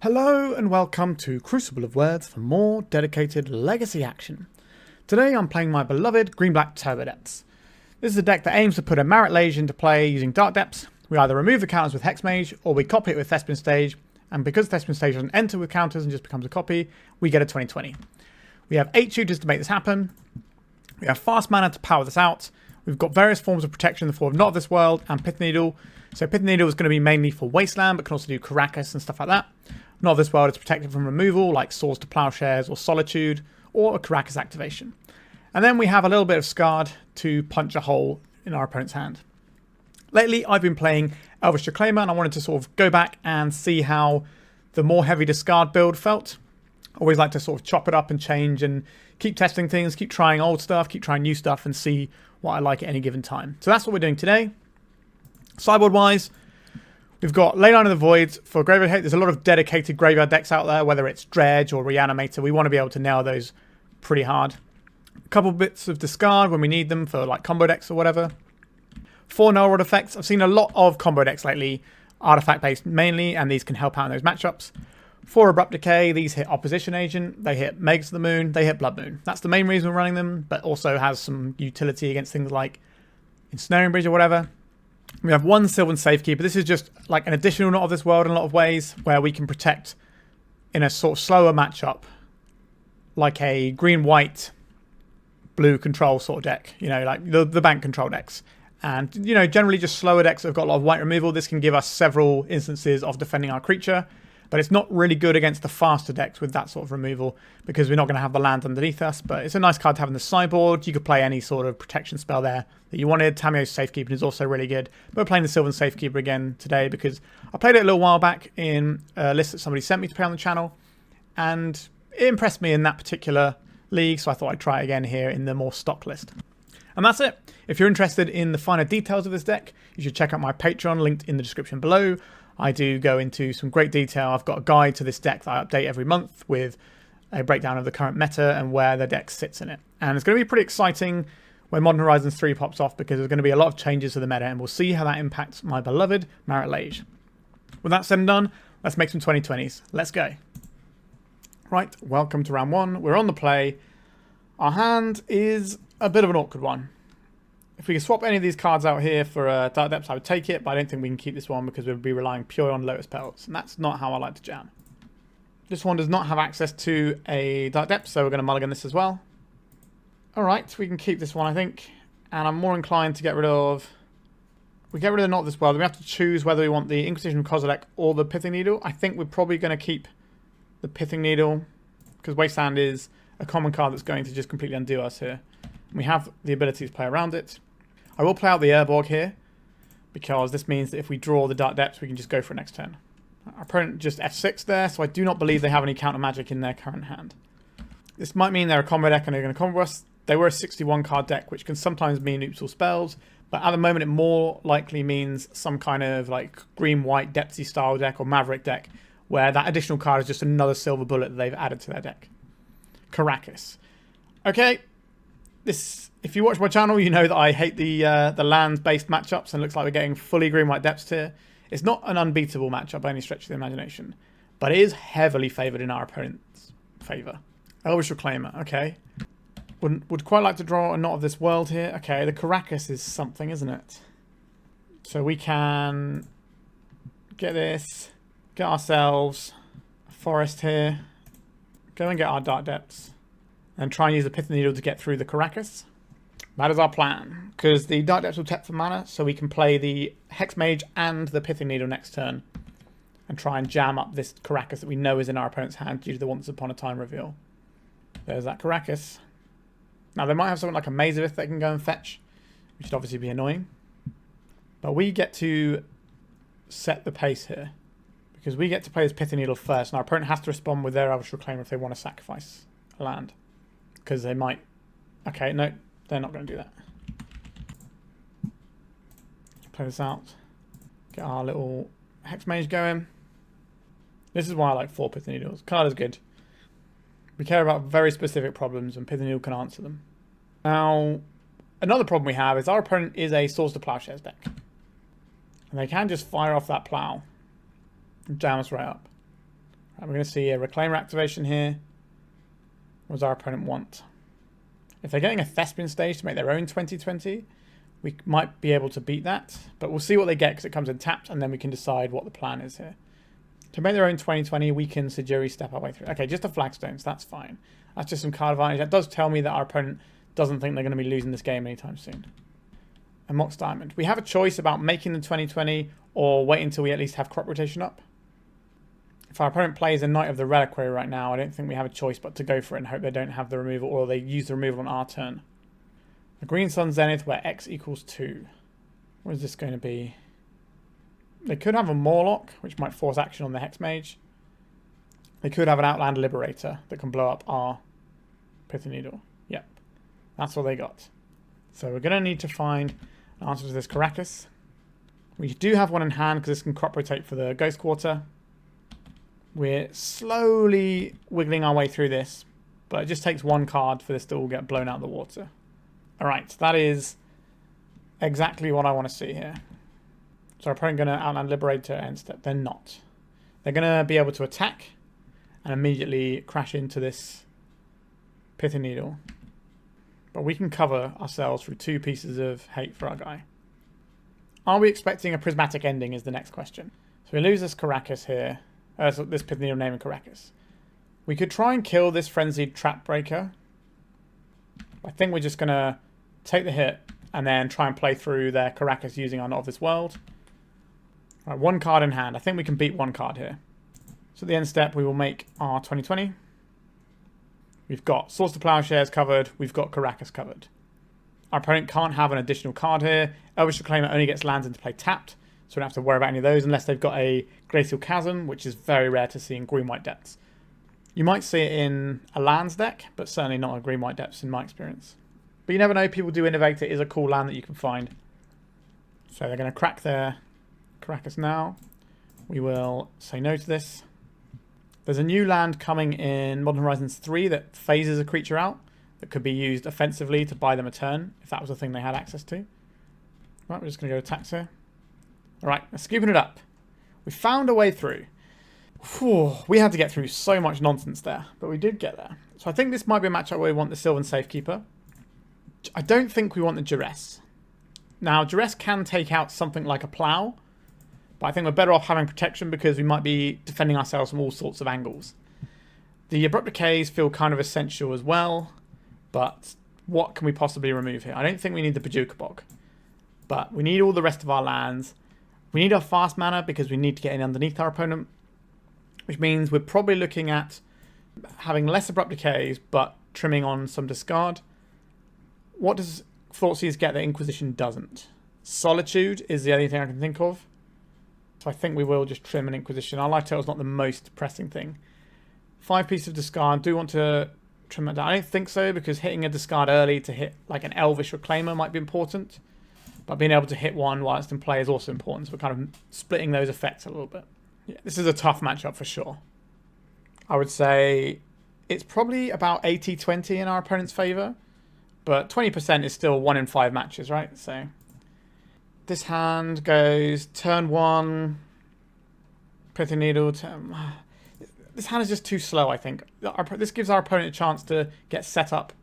Hello and welcome to Crucible of Words for more dedicated legacy action. Today I'm playing my beloved Green-Black Turbodepths. This is a deck that aims to put a Marit Lage into play using Dark Depths. We either remove the counters with Hexmage or we copy it with Thespian Stage, and because Thespian Stage doesn't enter with counters and just becomes a copy, we get a 20/20. We have 8 tutors to make this happen. We have fast mana to power this out. We've got various forms of protection in the form of Not of This World and Pithing Needle. So Pithing Needle is going to be mainly for Wasteland, but can also do Karakas and stuff like that. Not of This World is protected from removal, like Swords to Plowshares or Solitude, or a Karakas activation. And then we have a little bit of Scarred to punch a hole in our opponent's hand. Lately, I've been playing Elvish Reclaimer, and I wanted to sort of go back and see how the more heavy discard build felt. I always like to sort of chop it up and change and keep testing things, keep trying old stuff, keep trying new stuff, and see what I like at any given time. So that's what we're doing today. Sideboard-wise, we've got Leyline of the Voids for Graveyard Hate. There's a lot of dedicated graveyard decks out there, whether it's Dredge or Reanimator. We want to be able to nail those pretty hard. A couple bits of discard when we need them for like combo decks or whatever. 4 Null Rod effects. I've seen a lot of combo decks lately, artifact-based mainly, and these can help out in those matchups. 4 Abrupt Decay. These hit Opposition Agent. They hit Megs of the Moon. They hit Blood Moon. That's the main reason we're running them, but also has some utility against things like Ensnaring Bridge or whatever. We have 1 Sylvan Safekeeper. This is just like an additional Not of This World in a lot of ways, where we can protect in a sort of slower matchup, like a green-white, blue control sort of deck, you know, like the bank control decks. And, you know, generally just slower decks that have got a lot of white removal. This can give us several instances of defending our creature, but it's not really good against the faster decks with that sort of removal because we're not going to have the land underneath us. But it's a nice card to have in the sideboard. You could play any sort of protection spell there that you wanted. Tamiyo's Safekeeping is also really good. But we're playing the Sylvan Safekeeper again today because I played it a little while back in a list that somebody sent me to play on the channel. And it impressed me in that particular league, so I thought I'd try it again here in the more stock list. And that's it. If you're interested in the finer details of this deck, you should check out my Patreon linked in the description below. I do go into some great detail. I've got a guide to this deck that I update every month with a breakdown of the current meta and where the deck sits in it. And it's going to be pretty exciting when Modern Horizons 3 pops off because there's going to be a lot of changes to the meta and we'll see how that impacts my beloved Marit Lage. With that said and done, let's make some 2020s. Let's go. Right, welcome to round 1. We're on the play. Our hand is a bit of an awkward one. If we could swap any of these cards out here for Dark Depths, I would take it, but I don't think we can keep this one because we'll be relying purely on Lotus Petals, and that's not how I like to jam. This one does not have access to a Dark Depths, so we're going to mulligan this as well. Alright, we can keep this one, I think, and I'm more inclined to get rid of... We get rid of the Not of This World, we have to choose whether we want the Inquisition of Kozilek or the Pithing Needle. I think we're probably going to keep the Pithing Needle, because Wasteland is a common card that's going to just completely undo us here. We have the ability to play around it. I will play out the Urborg here, because this means that if we draw the Dark Depths, we can just go for it next turn. Our opponent just F6 there, so I do not believe they have any counter magic in their current hand. This might mean they're a combo deck and they're going to combo us. They were a 61 card deck, which can sometimes mean oops or spells, but at the moment it more likely means some kind of like green-white Depthsy style deck or Maverick deck, where that additional card is just another silver bullet that they've added to their deck. Karakas. Okay. This, if you watch my channel, you know that I hate the land-based matchups, and it looks like we're getting fully green-white Depths here. It's not an unbeatable matchup by any stretch of the imagination, but it is heavily favoured in our opponent's favour. Elvish Reclaimer, okay. Would quite like to draw a Not of This World here. Okay, the Karakas is something, isn't it? So we can get this, get ourselves a forest here, go and get our Dark Depths, and try and use the Pithing Needle to get through the Karakas. That is our plan, because the Dark Depths will tap for mana, so we can play the Hexmage and the Pithing Needle next turn, and try and jam up this Karakas that we know is in our opponent's hand due to the Once Upon a Time reveal. There's that Karakas. Now they might have something like a Mazavith they can go and fetch, which would obviously be annoying. But we get to set the pace here, because we get to play this Pithing Needle first, and our opponent has to respond with their Elvish Reclaimer if they want to sacrifice a land. Because they might... Okay, no, they're not going to do that. Play this out. Get our little Hexmage going. This is why I like 4 Pithing Needles. Card is good. We care about very specific problems, and Pithing Needle can answer them. Now, another problem we have is our opponent is a Swords to Plowshares deck. And they can just fire off that plow and jam us right up. And we're going to see a Reclaimer activation here. What does our opponent want? If they're getting a Thespian stage to make their own 2020, we might be able to beat that. But we'll see what they get because it comes in tapped, and then we can decide what the plan is here. To make their own 2020, we can Sejiri Steppe our way through. Okay, just the flagstones, that's fine. That's just some card advantage. That does tell me that our opponent doesn't think they're going to be losing this game anytime soon. And Mox Diamond. We have a choice about making the 2020 or wait until we at least have crop rotation up. If our opponent plays a Knight of the Reliquary right now, I don't think we have a choice but to go for it and hope they don't have the removal, or they use the removal on our turn. A Green Sun Zenith where X equals 2. What is this going to be? They could have a Morlock, which might force action on the Hexmage. They could have an Outlander Liberator that can blow up our Pithing Needle. Yep, that's all they got. So we're going to need to find an answer to this Caracas. We do have one in hand because this can crop rotate for the Ghost Quarter. We're slowly wiggling our way through this, but it just takes one card for this to all get blown out of the water. Alright, that is exactly what I want to see here. So our opponent going to Outland Liberator end step. They're not. They're going to be able to attack and immediately crash into this Pithing Needle. But we can cover ourselves through 2 pieces of hate for our guy. Are we expecting a prismatic ending is the next question. So we lose this Caracas here. So this Pithing Needle naming Caracas. We could try and kill this Frenzied Trap Breaker. I think we're just going to take the hit and then try and play through their Caracas using our Not of This World. Right, 1 card in hand. I think we can beat 1 card here. So at the end step, we will make our 2020. We've got Swords to Plowshares covered. We've got Caracas covered. Our opponent can't have an additional card here. Elvish Reclaimer only gets lands into play tapped, so we don't have to worry about any of those unless they've got a Glacial Chasm, which is very rare to see in Green-White Depths. You might see it in a lands deck, but certainly not a Green-White Depths in my experience. But you never know, people do innovate. It is a cool land that you can find. So they're going to crack their Caracas now. We will say no to this. There's a new land coming in Modern Horizons 3 that phases a creature out that could be used offensively to buy them a turn, if that was a thing they had access to. Right, we're just going to go attacks here. Alright, let's scooping it up. We found a way through. Whew, we had to get through so much nonsense there, but we did get there. So I think this might be a matchup where we want the Sylvan Safekeeper. I don't think we want the Duress. Now, Duress can take out something like a Plow, but I think we're better off having protection because we might be defending ourselves from all sorts of angles. The Abrupt Decays feel kind of essential as well, but what can we possibly remove here? I don't think we need the Bojuka Bog, but we need all the rest of our lands. We need our fast mana because we need to get in underneath our opponent, which means we're probably looking at having less Abrupt Decays, but trimming on some discard. What does Thoughtseize get that Inquisition doesn't? Solitude is the only thing I can think of. So I think we will just trim an Inquisition. Our life total is not the most pressing thing. 5 pieces of discard. Do want to trim it down? I don't think so, because hitting a discard early to hit like an Elvish Reclaimer might be important. But being able to hit one while it's in play is also important. So we're kind of splitting those effects a little bit. Yeah, this is a tough matchup for sure. I would say it's probably about 80-20 in our opponent's favour. But 20% is still 1 in 5 matches, right? So this hand goes turn 1, Pithing Needle. This hand is just too slow, I think. This gives our opponent a chance to get set up.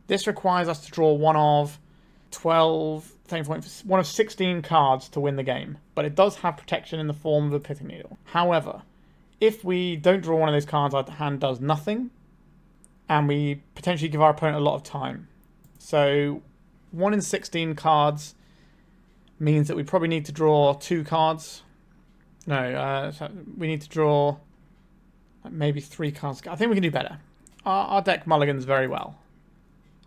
This requires us to draw one of 16 cards to win the game. But it does have protection in the form of a Pithing Needle. However, if we don't draw one of those cards, our hand does nothing. And we potentially give our opponent a lot of time. So 1 in 16 cards means that we probably need to draw 2 cards. No, so we need to draw maybe 3 cards. I think we can do better. Our deck mulligans very well.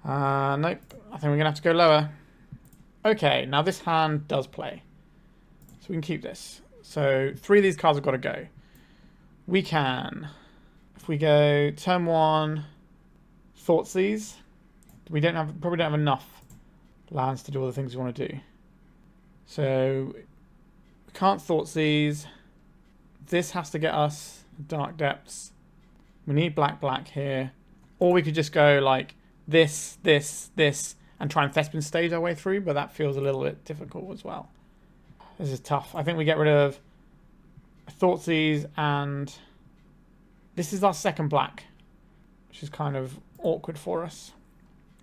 Nope. I think we're going to have to go lower. Okay, now this hand does play. So we can keep this. So 3 of these cards have got to go. We can, if we go turn 1, Thoughtseize. We probably don't have enough lands to do all the things we want to do. So we can't Thoughtseize. This has to get us Dark Depths. We need black here. Or we could just go like this, and try and Thespian stage our way through, but that feels a little bit difficult as well. This is tough. I think we get rid of a Thoughtseize, and this is our second black, which is kind of awkward for us,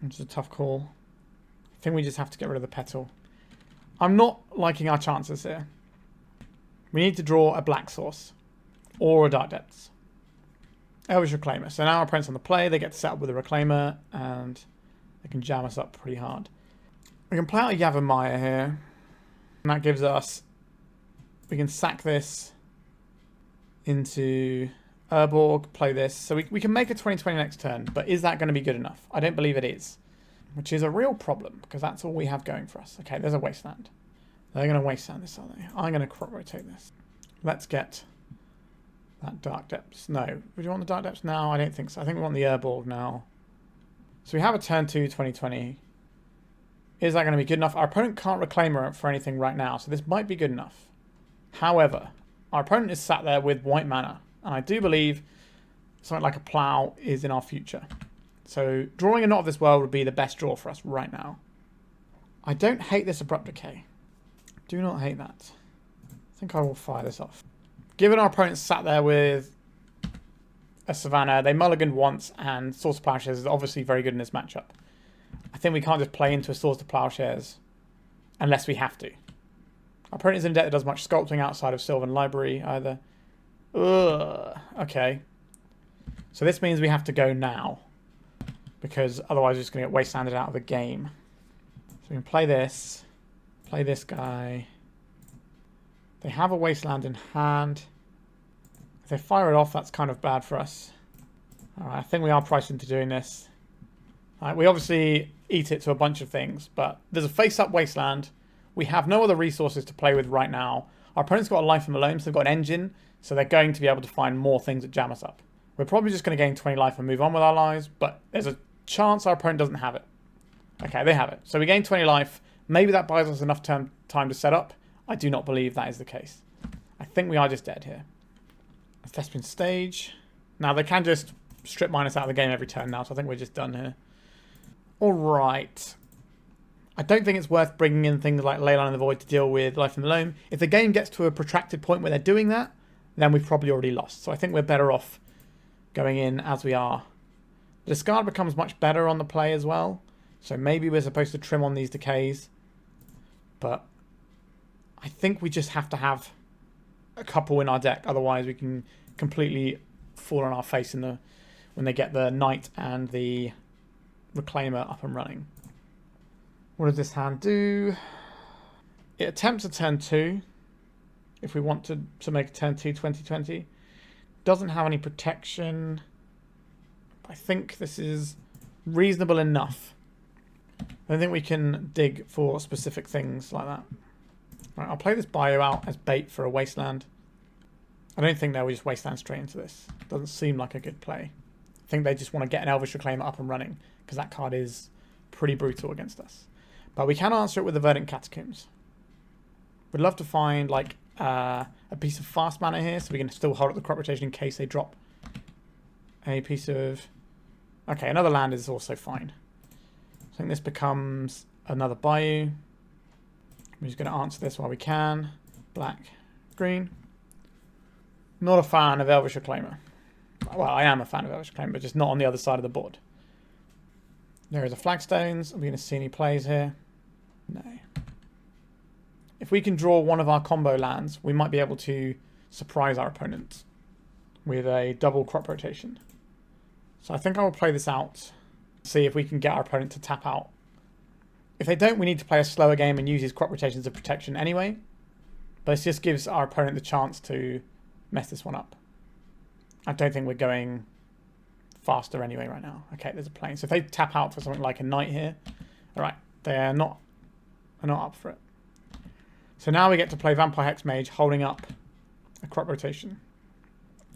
which is a tough call. I think we just have to get rid of the petal. I'm not liking our chances here. We need to draw a black source or a Dark Depths. Elvish Reclaimer. So now our opponent's on the play, they get to set up with a Reclaimer, and they can jam us up pretty hard. We can play out a Yavimaya here, and that gives us... We can sack this into Urborg, play this. So we can make a 20/20 next turn, but is that going to be good enough? I don't believe it is, which is a real problem, because that's all we have going for us. Okay, there's a Wasteland. They're going to Wasteland this, aren't they? I'm going to crop rotate this. Let's get that Dark Depths. No. Would you want the Dark Depths now? I don't think so. I think we want the Urborg now. So we have a turn 2, 20/20. Is that going to be good enough? Our opponent can't Reclaimer for anything right now, so this might be good enough. However, our opponent is sat there with white mana, and I do believe something like a Plow is in our future. So drawing a Knot of this World would be the best draw for us right now. I don't hate this Abrupt Decay. Do not hate that. I think I will fire this off. Given our opponent sat there with a Savannah, they mulliganed once, and Swords to Plowshares is obviously very good in this matchup. I think we can't just play into a Swords to Plowshares unless we have to. Our opponent is in a deck that does much sculpting outside of Sylvan Library either. Ugh. Okay. So this means we have to go now, because otherwise we're just going to get wastelanded out of the game. So we can play this guy. They have a Wasteland in hand. If they fire it off, that's kind of bad for us. Alright, I think we are priced into doing this. Alright, we obviously eat it to a bunch of things, but there's a face-up Wasteland. We have no other resources to play with right now. Our opponent's got a life and Malone, so they've got an engine, so they're going to be able to find more things that jam us up. We're probably just going to gain 20 life and move on with our lives, but there's a chance our opponent doesn't have it. Okay, they have it. So we gain 20 life. Maybe that buys us enough time to set up. I do not believe that is the case. I think we are just dead here. A Thespian stage. Now they can just strip minus out of the game every turn now, so I think we're just done here. Alright. I don't think it's worth bringing in things like Leyline in the Void to deal with Life and Malone. If the game gets to a protracted point where they're doing that, then we've probably already lost. So I think we're better off going in as we are. The discard becomes much better on the play as well. So maybe we're supposed to trim on these decays. But I think we just have to have a couple in our deck. Otherwise we can completely fall on our face when they get the Knight and the Reclaimer up and running. What does this hand do? It attempts a turn 2. If we want to make a turn 2 20/20. Doesn't have any protection. I think this is reasonable enough. I think we can dig for specific things like that. Right, I'll play this Bayou out as bait for a Wasteland. I don't think they'll just Wasteland straight into this. Doesn't seem like a good play. I think they just want to get an Elvish Reclaimer up and running, because that card is pretty brutal against us. But we can answer it with the Verdant Catacombs. We'd love to find like a piece of fast mana here, so we can still hold up the crop rotation in case they drop a piece of... Okay, another land is also fine. I think this becomes another Bayou. We're just going to answer this while we can. Black, green. Not a fan of Elvish Reclaimer. Well, I am a fan of Elvish Reclaimer, but just not on the other side of the board. There is a Flagstones. Are we going to see any plays here? No. If we can draw one of our combo lands, we might be able to surprise our opponent with a double crop rotation. So I think I will play this out, see if we can get our opponent to tap out. If they don't, we need to play a slower game and use his crop rotations as protection anyway. But it just gives our opponent the chance to mess this one up. I don't think we're going faster anyway right now. Okay, there's a plane. So if they tap out for something like a Knight here, alright, they're not up for it. So now we get to play Vampire Hexmage holding up a crop rotation.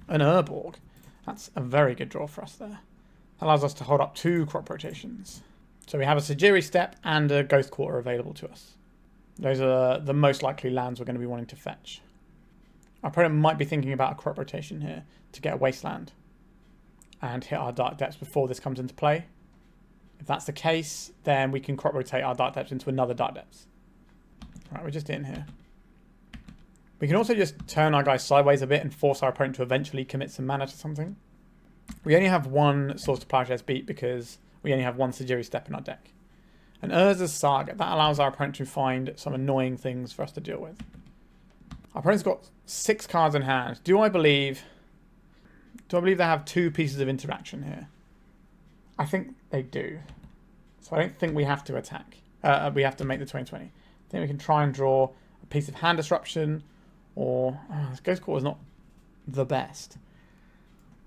An Urborg. That's a very good draw for us there. Allows us to hold up 2 crop rotations. So we have a Sejiri Steppe and a Ghost Quarter available to us. Those are the most likely lands we're going to be wanting to fetch. Our opponent might be thinking about a crop rotation here to get a Wasteland and hit our Dark Depths before this comes into play. If that's the case, then we can crop rotate our Dark Depths into another Dark Depths. Right, we're just in here. We can also just turn our guys sideways a bit and force our opponent to eventually commit some mana to something. We only have one Swords to Plowshares beat because we only have one Sejiri Steppe in our deck. And Urza's Saga, that allows our opponent to find some annoying things for us to deal with. Our opponent's got 6 cards in hand. Do I believe they have 2 pieces of interaction here? I think they do. So I don't think we have to attack. We have to make the 20/20. I think we can try and draw a piece of hand disruption, or this Ghost Quarter is not the best.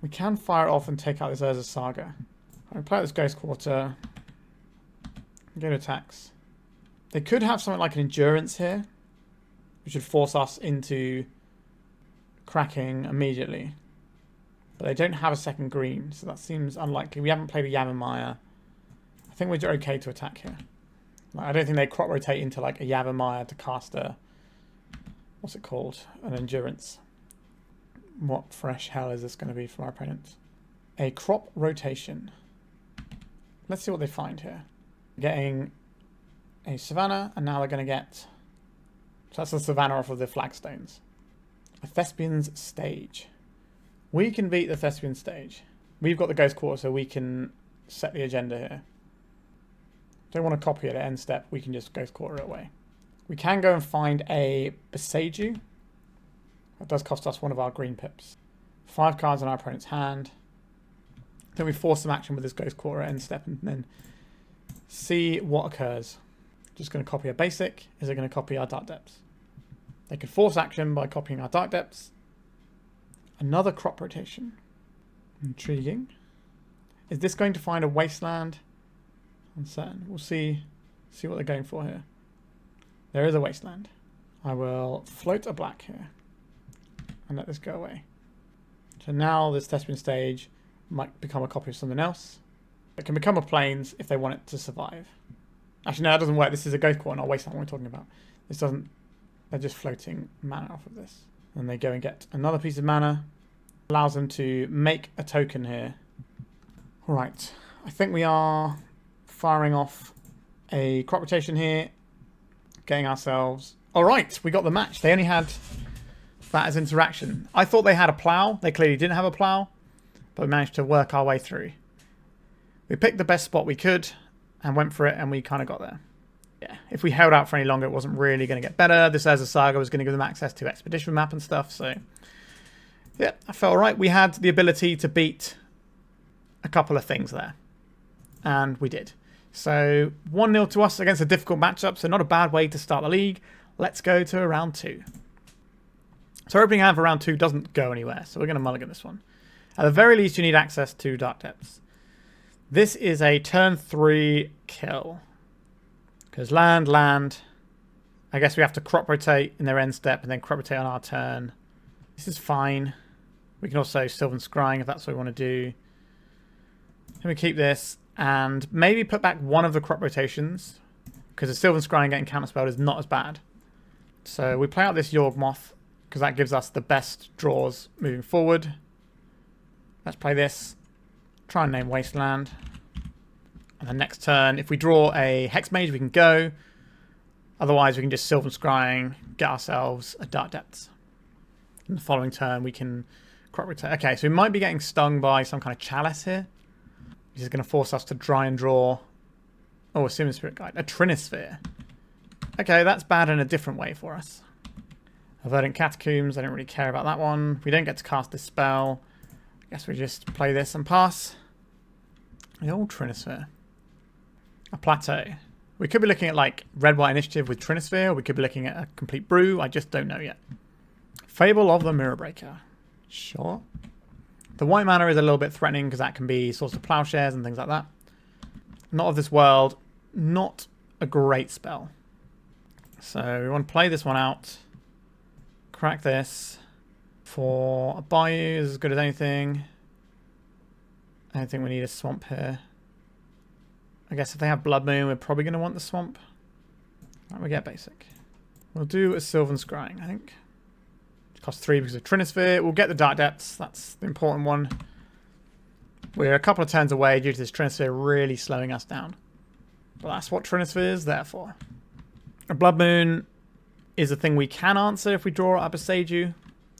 We can fire it off and take out this Urza's Saga. I can play out this Ghost Quarter. Go to attacks. They could have something like an Endurance here, which would force us into cracking immediately. But they don't have a second green, so that seems unlikely. We haven't played a Yavimaya. I think we're okay to attack here. Like, I don't think they crop rotate into like a Yavimaya to cast a... What's it called? An Endurance. What fresh hell is this going to be for our opponent? A crop rotation. Let's see what they find here. Getting a Savannah, and now they're going to get... So that's the Savannah off of the Flagstones. A Thespian's Stage. We can beat the Thespian Stage. We've got the Ghost Quarter, so we can set the agenda here. Don't want to copy it at end step, we can just Ghost Quarter it away. We can go and find a Boseiju. That does cost us one of our green pips. 5 cards in our opponent's hand. Then we force some action with this Ghost Quarter at end step and then see what occurs. Just going to copy a basic. Is it going to copy our Dark Depths? They could force action by copying our Dark Depths. Another crop rotation. Intriguing. Is this going to find a wasteland? Uncertain. We'll see what they're going for here. There is a wasteland. I will float a black here and let this go away. So now this Thespian Stage might become a copy of something else. It can become a Plains if they want it to survive. Actually, no, that doesn't work. This is a Ghost Quarter, not a wasteland. What we're talking about. This doesn't... They're just floating mana off of this. And they go and get another piece of mana. Allows them to make a token here. Alright. I think we are firing off a crop rotation here. Getting ourselves... Alright, we got the match. They only had that as interaction. I thought they had a plow. They clearly didn't have a plow. But we managed to work our way through. We picked the best spot we could and went for it, and we kind of got there. Yeah, if we held out for any longer, it wasn't really going to get better. This Urza's Saga was going to give them access to Expedition Map and stuff, so... Yeah, I felt alright. We had the ability to beat a couple of things there. And we did. So, 1-0 to us against a difficult matchup, so not a bad way to start the league. Let's go to round 2. So, our opening hand for round 2 doesn't go anywhere, so we're going to mulligan this one. At the very least, you need access to Dark Depths. This is a turn 3 kill. Because land. I guess we have to crop rotate in their end step and then crop rotate on our turn. This is fine. We can also Sylvan Scrying if that's what we want to do. Then we keep this and maybe put back one of the crop rotations. Because the Sylvan Scrying getting counterspelled is not as bad. So we play out this Yawgmoth because that gives us the best draws moving forward. Let's play this. Try and name Wasteland. And then next turn, if we draw a Hexmage, we can go. Otherwise, we can just Sylvan Scrying, get ourselves a Dark Depths. In the following turn, we can crop rotate. Okay, so we might be getting stung by some kind of Chalice here. This is going to force us to try and draw... Oh, a Summon Spirit Guide. A Trinisphere. Okay, that's bad in a different way for us. A Verdant Catacombs, I don't really care about that one. We don't get to cast this spell. I guess we just play this and pass. The old Trinisphere. A Plateau. We could be looking at like Red-White Initiative with Trinisphere, or we could be looking at a complete brew. I just don't know yet. Fable of the Mirror Breaker. Sure. The white mana is a little bit threatening because that can be Swords to Plowshares and things like that. Not of this world. Not a great spell. So we want to play this one out. Crack this. For a Bayou is as good as anything. I don't think we need a swamp here. I guess if they have Blood Moon, we're probably going to want the swamp. Right, we get basic. We'll do a Sylvan Scrying, I think. It costs 3 because of Trinisphere. We'll get the Dark Depths. That's the important one. We're a couple of turns away due to this Trinisphere really slowing us down. But that's what Trinisphere is there for. A Blood Moon is a thing we can answer if we draw a Boseiju.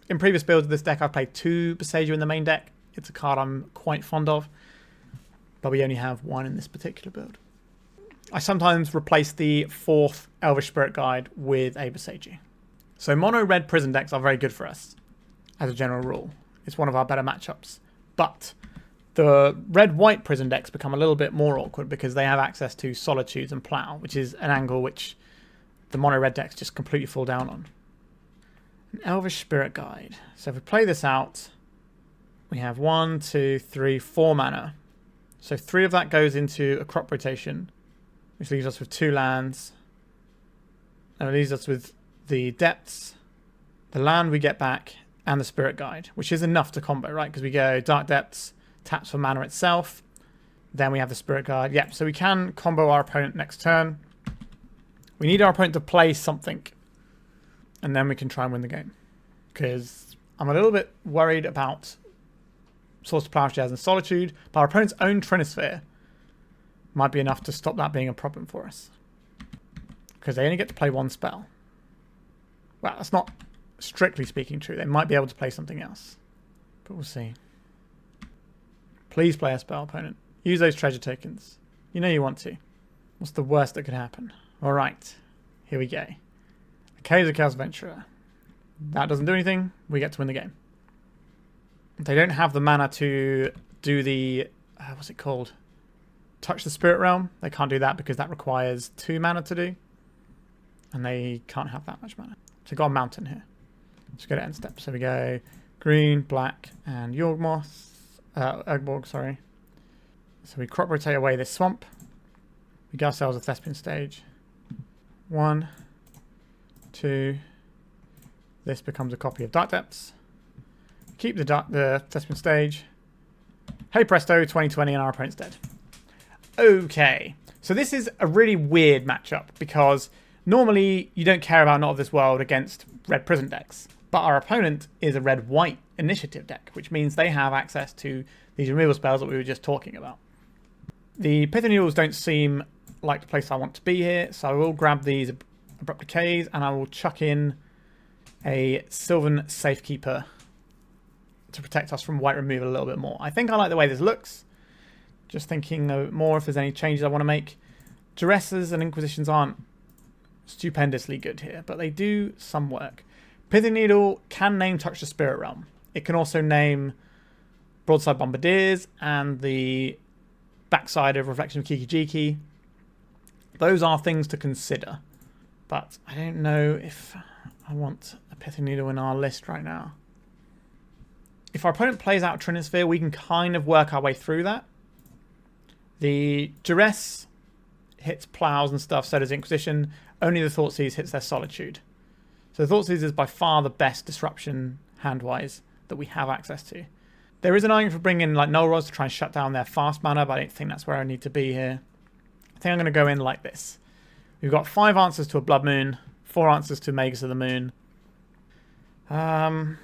In previous builds of this deck, I've played 2 Boseiju in the main deck. It's a card I'm quite fond of, but we only have 1 in this particular build. I sometimes replace the 4th Elvish Spirit Guide with a Boseiju. So mono-red prison decks are very good for us, as a general rule. It's one of our better matchups. But the red-white prison decks become a little bit more awkward because they have access to Solitudes and Plow, which is an angle which the mono-red decks just completely fall down on. An Elvish Spirit Guide. So if we play this out, we have 1, 2, 3, 4 mana. So 3 of that goes into a crop rotation, which leaves us with 2 lands. And it leaves us with the depths, the land we get back, and the Spirit Guide, which is enough to combo, right? Because we go Dark Depths, taps for mana itself, then we have the Spirit Guide. Yep, so we can combo our opponent next turn. We need our opponent to play something, and then we can try and win the game. Because I'm a little bit worried about Source of Plowshares and Solitude, but our opponent's own Trinisphere might be enough to stop that being a problem for us. Because they only get to play 1 spell. Well, that's not strictly speaking true. They might be able to play something else. But we'll see. Please play a spell, opponent. Use those treasure tokens. You know you want to. What's the worst that could happen? Alright. Here we go. The Caves of Chaos Venturer. That doesn't do anything. We get to win the game. They don't have the mana to do the... what's it called? Touch the Spirit Realm. They can't do that because that requires 2 mana to do. And they can't have that much mana. So we've got a mountain here. Let's go to end step. So we go green, black, and Yawgmoth. Urborg, sorry. So we crop rotate away this swamp. We get ourselves a Thespian stage. 1, 2. This becomes a copy of Dark Depths. Keep the Thespian stage. Hey presto, 2020 and our opponent's dead. Okay. So this is a really weird matchup because normally you don't care about Not of This World against red prison decks. But our opponent is a red-white initiative deck, which means they have access to these removal spells that we were just talking about. The Pithing Needles don't seem like the place I want to be here, so I will grab these Abrupt Decays and I will chuck in a Sylvan Safekeeper to protect us from white removal a little bit more. I think I like the way this looks. Just thinking more if there's any changes I want to make. Duresses and Inquisitions aren't stupendously good here, but they do some work. Pithing Needle can name Touch the Spirit Realm. It can also name Broadside Bombardiers and the backside of Reflection of Kiki-Jiki. Those are things to consider. But I don't know if I want a Pithing Needle in our list right now. If our opponent plays out Trinisphere, we can kind of work our way through that. The Duress hits Plows and stuff, so does Inquisition. Only the Thoughtseize hits their Solitude. So the Thoughtseize is by far the best disruption hand-wise that we have access to. There is an argument for bringing in like Null Rods to try and shut down their fast mana, but I don't think that's where I need to be here. I think I'm going to go in like this. We've got 5 answers to a Blood Moon, 4 answers to Magus of the Moon. What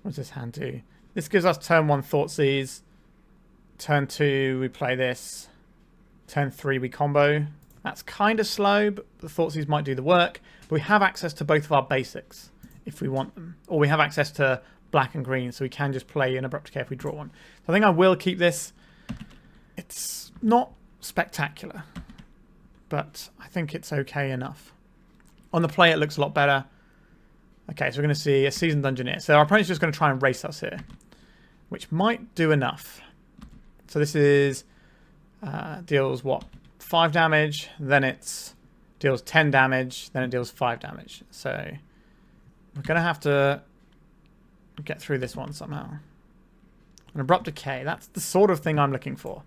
does this hand do? This gives us turn 1 Thoughtseize. Turn 2 we play this. Turn 3 we combo. That's kind of slow, but the Thoughtseize might do the work. But we have access to both of our basics if we want them. Or we have access to black and green, so we can just play an Abrupt Decay if we draw one. So I think I will keep this. It's not spectacular, but I think it's okay enough. On the play, it looks a lot better. Okay, so we're going to see a Seasoned Dungeoneer. So our opponent's just going to try and race us here, which might do enough. So this is deals what? 5 damage, then it deals 10 damage, then it deals 5 damage. So we're going to have to get through this one somehow. An Abrupt Decay, that's the sort of thing I'm looking for.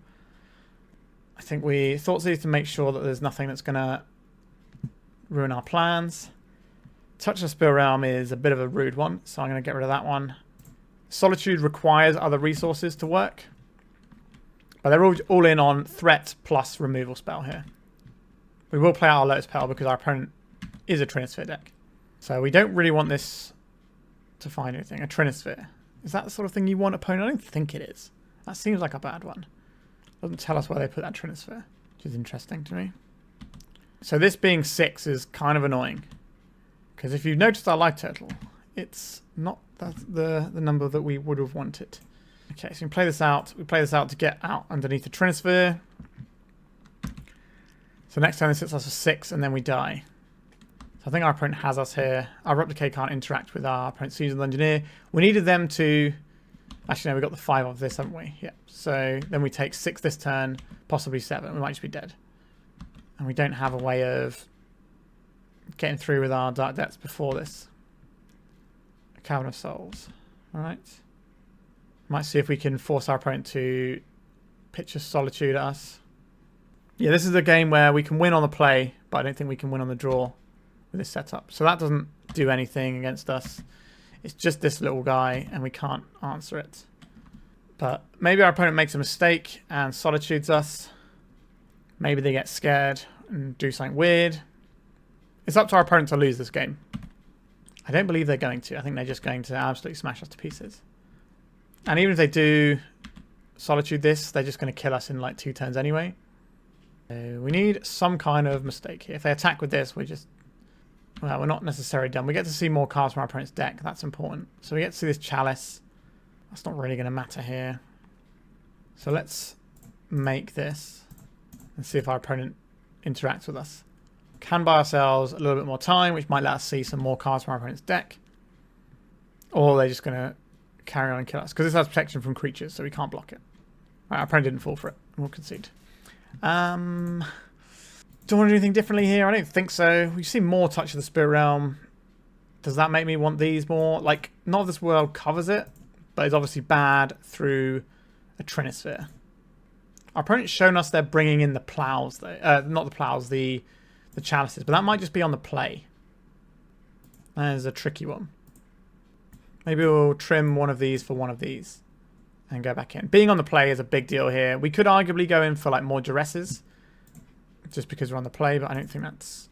I think we Thoughtseize to make sure that there's nothing that's going to ruin our plans. Touch the Spirit Realm is a bit of a rude one, so I'm going to get rid of that one. Solitude requires other resources to work. But they're all in on threat plus removal spell here. We will play out our Lotus Petal because our opponent is a Trinisphere deck. So we don't really want this to find anything. A Trinisphere. Is that the sort of thing you want, opponent? I don't think it is. That seems like a bad one. Doesn't tell us where they put that Trinisphere, which is interesting to me. So this being 6 is kind of annoying. Because if you've noticed our life total, it's not the number that we would have wanted. Okay, so we play this out. We play this out to get out underneath the Trinisphere. So next turn this hits us for 6 and then we die. So I think our opponent has us here. Our Abrupt Decay can't interact with our opponent's Sylvan Engineer. We needed them to... Actually, no, we got the 5 of this, haven't we? Yeah. So then we take 6 this turn, possibly 7. We might just be dead. And we don't have a way of getting through with our Dark Depths before this. A Cavern of Souls. Alright. Might see if we can force our opponent to pitch a Solitude at us. Yeah, this is a game where we can win on the play, but I don't think we can win on the draw with this setup. So that doesn't do anything against us. It's just this little guy, and we can't answer it. But maybe our opponent makes a mistake and Solitudes us. Maybe they get scared and do something weird. It's up to our opponent to lose this game. I don't believe they're going to. I think they're just going to absolutely smash us to pieces. And even if they do Solitude this, they're just going to kill us in like 2 turns anyway. So we need some kind of mistake here. If they attack with this, we're just... Well, we're not necessarily done. We get to see more cards from our opponent's deck. That's important. So we get to see this Chalice. That's not really going to matter here. So let's make this and see if our opponent interacts with us. Can buy ourselves a little bit more time, which might let us see some more cards from our opponent's deck. Or they're just going to carry on and kill us. Because this has protection from creatures, so we can't block it. Right, our opponent didn't fall for it. We'll concede. Do you want to do anything differently here? I don't think so. We see more Touch of the Spirit Realm. Does that make me want these more? Like, Not of This World covers it, but it's obviously bad through a Trinisphere. Our opponent's shown us they're bringing in the plows, though. Not the plows, the chalices, but that might just be on the play. That is a tricky one. Maybe we'll trim one of these for one of these and go back in. Being on the play is a big deal here. We could arguably go in for like more Duresses just because we're on the play, but I don't think that's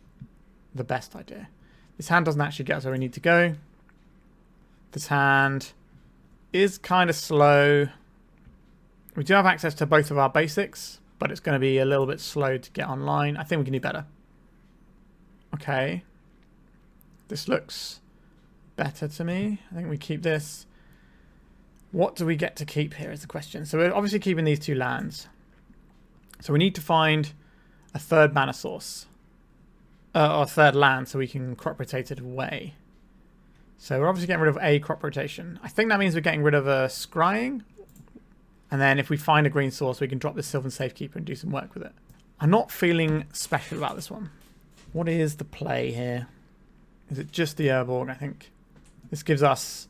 the best idea. This hand doesn't actually get us where we need to go. This hand is kind of slow. We do have access to both of our basics, but it's going to be a little bit slow to get online. I think we can do better. Okay. This looks better to me. I think we keep this. What do we get to keep here is the question. So we're obviously keeping these 2 lands. So we need to find a 3rd mana source. Or a 3rd land so we can crop rotate it away. So we're obviously getting rid of a crop rotation. I think that means we're getting rid of a Scrying. And then if we find a green source, we can drop the Sylvan Safekeeper and do some work with it. I'm not feeling special about this one. What is the play here? Is it just the Urborg? I think this gives us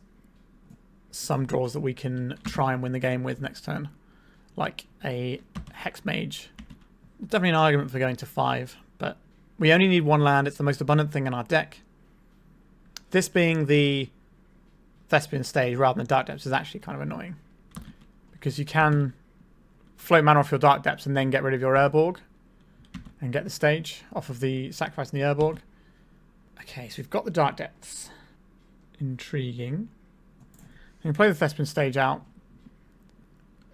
some draws that we can try and win the game with next turn. Like a Hexmage. Definitely an argument for going to 5, but we only need 1 land. It's the most abundant thing in our deck. This being the Thespian stage rather than Dark Depths is actually kind of annoying. Because you can float mana off your Dark Depths and then get rid of your Urborg. And get the stage off of the sacrifice in the Urborg. Okay, so we've got the Dark Depths. Intriguing. We can play the Thespian stage out.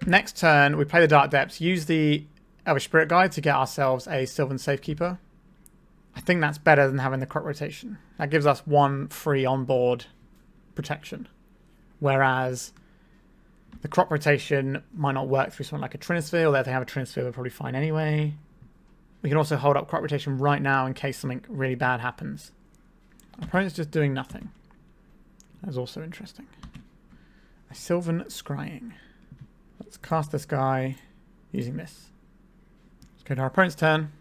Next turn, we play the Dark Depths. Use the Elvish Spirit Guide to get ourselves a Sylvan Safekeeper. I think that's better than having the crop rotation. That gives us 1 free on-board protection. Whereas the crop rotation might not work through something like a Trinisphere, although if they have a Trinisphere, we're probably fine anyway. We can also hold up crop rotation right now in case something really bad happens. Our opponent's just doing nothing. That's also interesting. A Sylvan Scrying. Let's cast this guy using this. Let's go to our opponent's turn.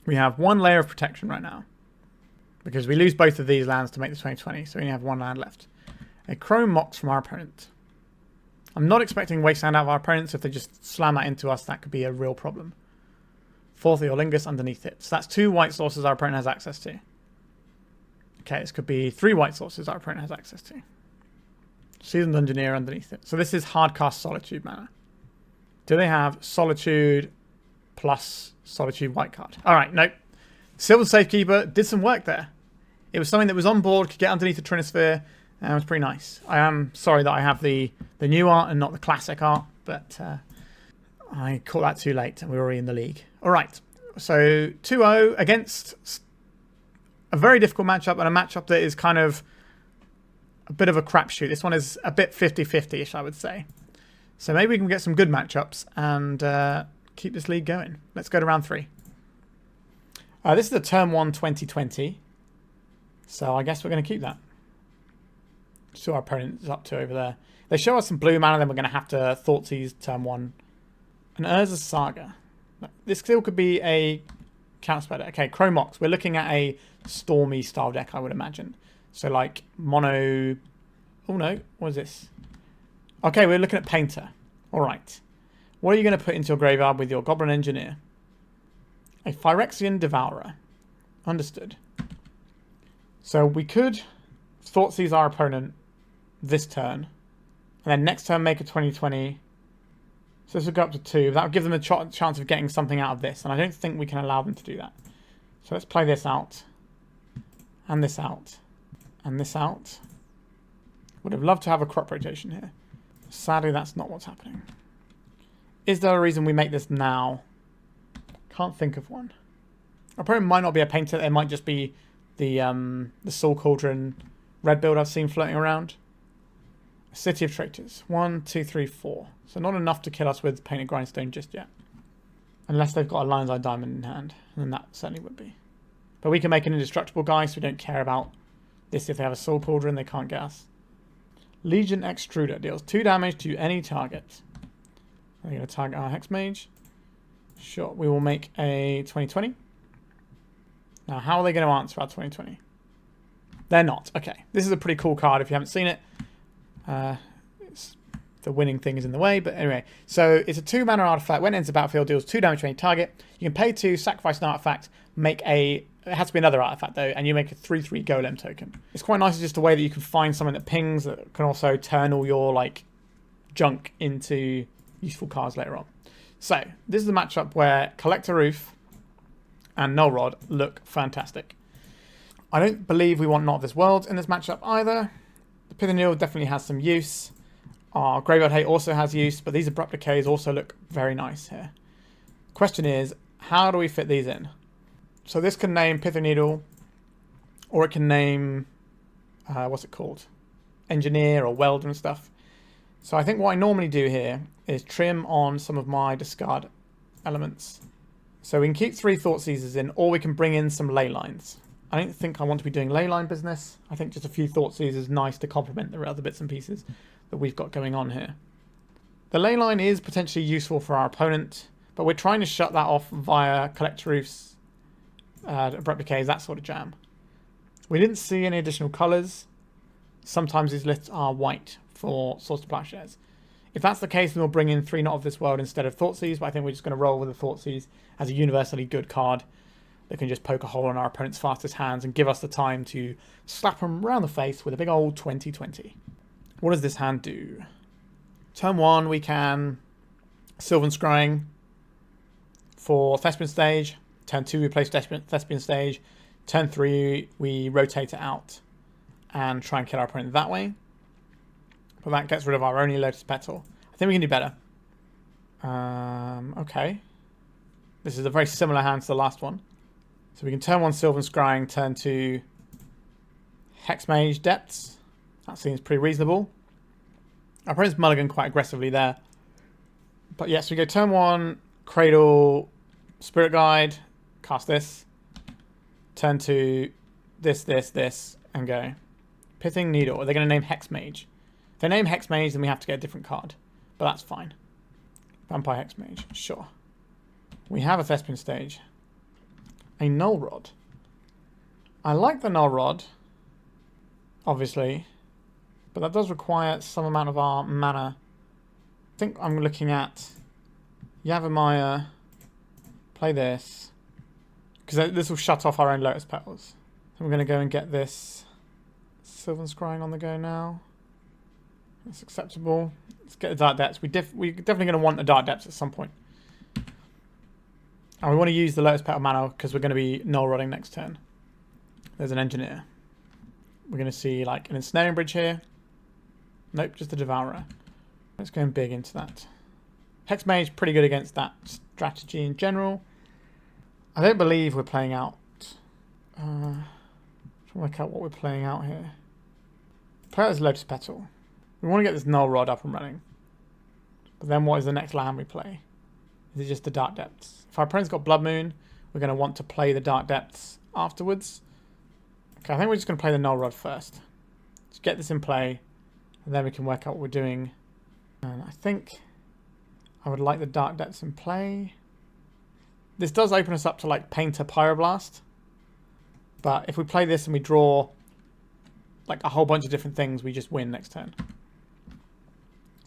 We have 1 layer of protection right now. Because we lose both of these lands to make the 2020, so we only have 1 land left. A Chrome Mox from our opponent. I'm not expecting wasteland out of our opponents. If they just slam that into us, that could be a real problem. 4th Eolingus underneath it. So that's 2 white sources our opponent has access to. Okay, this could be 3 white sources our opponent has access to. Seasoned Engineer underneath it. So this is hardcast Solitude mana. Do they have Solitude plus Solitude white card? Alright, nope. Sylvan Safekeeper did some work there. It was something that was on board, could get underneath the Trinisphere, and it was pretty nice. I am sorry that I have the new art and not the classic art, but I caught that too late and we were already in the league. Alright, so 2-0 against a very difficult matchup and a matchup that is kind of a bit of a crapshoot. This one is a bit 50-50-ish, I would say. So maybe we can get some good matchups and keep this league going. Let's go to round 3. This is the turn 1 2020. So I guess we're going to keep that. See what our opponent is up to over there. They show us some blue mana, then we're going to have to Thoughtseize turn 1. An Urza Saga. This still could be a counterspell deck. Okay, Chromox. We're looking at a Stormy style deck, I would imagine. So like mono... Oh no, what is this? Okay, we're looking at Painter. Alright. What are you going to put into your graveyard with your Goblin Engineer? A Phyrexian Devourer. Understood. So we could Thoughtseize our opponent this turn. And then next turn make a 2020. So this will go up to 2. That would give them a chance of getting something out of this. And I don't think we can allow them to do that. So let's play this out. And this out. And this out. Would have loved to have a crop rotation here. Sadly, that's not what's happening. Is there a reason we make this now? Can't think of one. Our opponent might not be a painter. It might just be the Soul Cauldron red build I've seen floating around. City of Traitors. 1, 2, 3, 4. So not enough to kill us with Painted Grindstone just yet. Unless they've got a Lion's Eye Diamond in hand. And then that certainly would be. But we can make an indestructible guy, so we don't care about this. If they have a Soul Cauldron, they can't get us. Legion Extruder deals 2 damage to any target. Are they going to target our Hexmage? Sure, we will make a 2020. Now, how are they going to answer our 2020? They're not. Okay, this is a pretty cool card if you haven't seen it. The winning thing is in the way, but anyway. So it's a 2-mana artifact. When it enters the battlefield, deals 2 damage to any target. You can pay 2, sacrifice an artifact, make a... It has to be another artifact, though, and you make a 3/3 golem token. It's quite nice, just a way that you can find something that pings that can also turn all your, like, junk into useful cards later on. So, this is a matchup where Collector Ouphe and Null Rod look fantastic. I don't believe we want Not of This World in this matchup either. The Pithing Needle definitely has some use. Our Graveyard Hate also has use, but these Abrupt Decays also look very nice here. Question is, how do we fit these in? So this can name Pithing Needle, or it can name, what's it called? Engineer or Welder and stuff. So I think what I normally do here is trim on some of my discard elements. So we can keep 3 Thoughtseizes in, or we can bring in some Leylines. I don't think I want to be doing Leyline business. I think just a few Thoughtseizes is nice to complement the other bits and pieces that we've got going on here. The Leyline is potentially useful for our opponent, but we're trying to shut that off via Collector Ouph's Abrupt Decays, that sort of jam. We didn't see any additional colours. Sometimes these lists are white for Swords to Plowshares. If that's the case, then we'll bring in 3 Not of This World instead of Thoughtseize, but I think we're just going to roll with the Thoughtseize as a universally good card that can just poke a hole in our opponent's fastest hands and give us the time to slap them around the face with a big old 2020. What does this hand do? Turn 1, we can Sylvan Scrying for Thespian stage. Turn 2, we play Thespian stage. Turn 3, we rotate it out and try and kill our opponent that way. But that gets rid of our only Lotus Petal. I think we can do better. Okay. This is a very similar hand to the last one. So we can turn 1 Sylvan Scrying, turn 2 Hexmage Depths. That seems pretty reasonable. Our opponent's mulligan quite aggressively there. But yes, we go turn 1, Cradle, Spirit Guide, cast this. Turn 2, this, and go. Pithing Needle. Are they going to name Hexmage? If they name Hexmage, then we have to get a different card. But that's fine. Vampire Hexmage. Sure. We have a Thespian stage. A Null Rod. I like the Null Rod, obviously, but that does require some amount of our mana. I think I'm looking at Yavimaya, play this, because this will shut off our own Lotus Petals. So we're going to go and get this Sylvan Scrying on the go now. That's acceptable. Let's get the Dark Depths. We're definitely going to want the Dark Depths at some point. And we want to use the Lotus Petal mana because we're going to be Null Rodding next turn. There's an Engineer. We're going to see like an Ensnaring Bridge here. Nope, just a Devourer. Let's go big into that. Hexmage, pretty good against that strategy in general. I don't believe we're playing out. Trying to work out what we're playing out here. Play out as Lotus Petal. We want to get this Null Rod up and running. But then what is the next land we play? Is it just the Dark Depths? If our opponent's got Blood Moon, we're going to want to play the Dark Depths afterwards. Okay, I think we're just going to play the Null Rod first. Let's get this in play, and then we can work out what we're doing. And I think I would like the Dark Depths in play. This does open us up to like Painter Pyroblast. But if we play this and we draw like a whole bunch of different things, we just win next turn.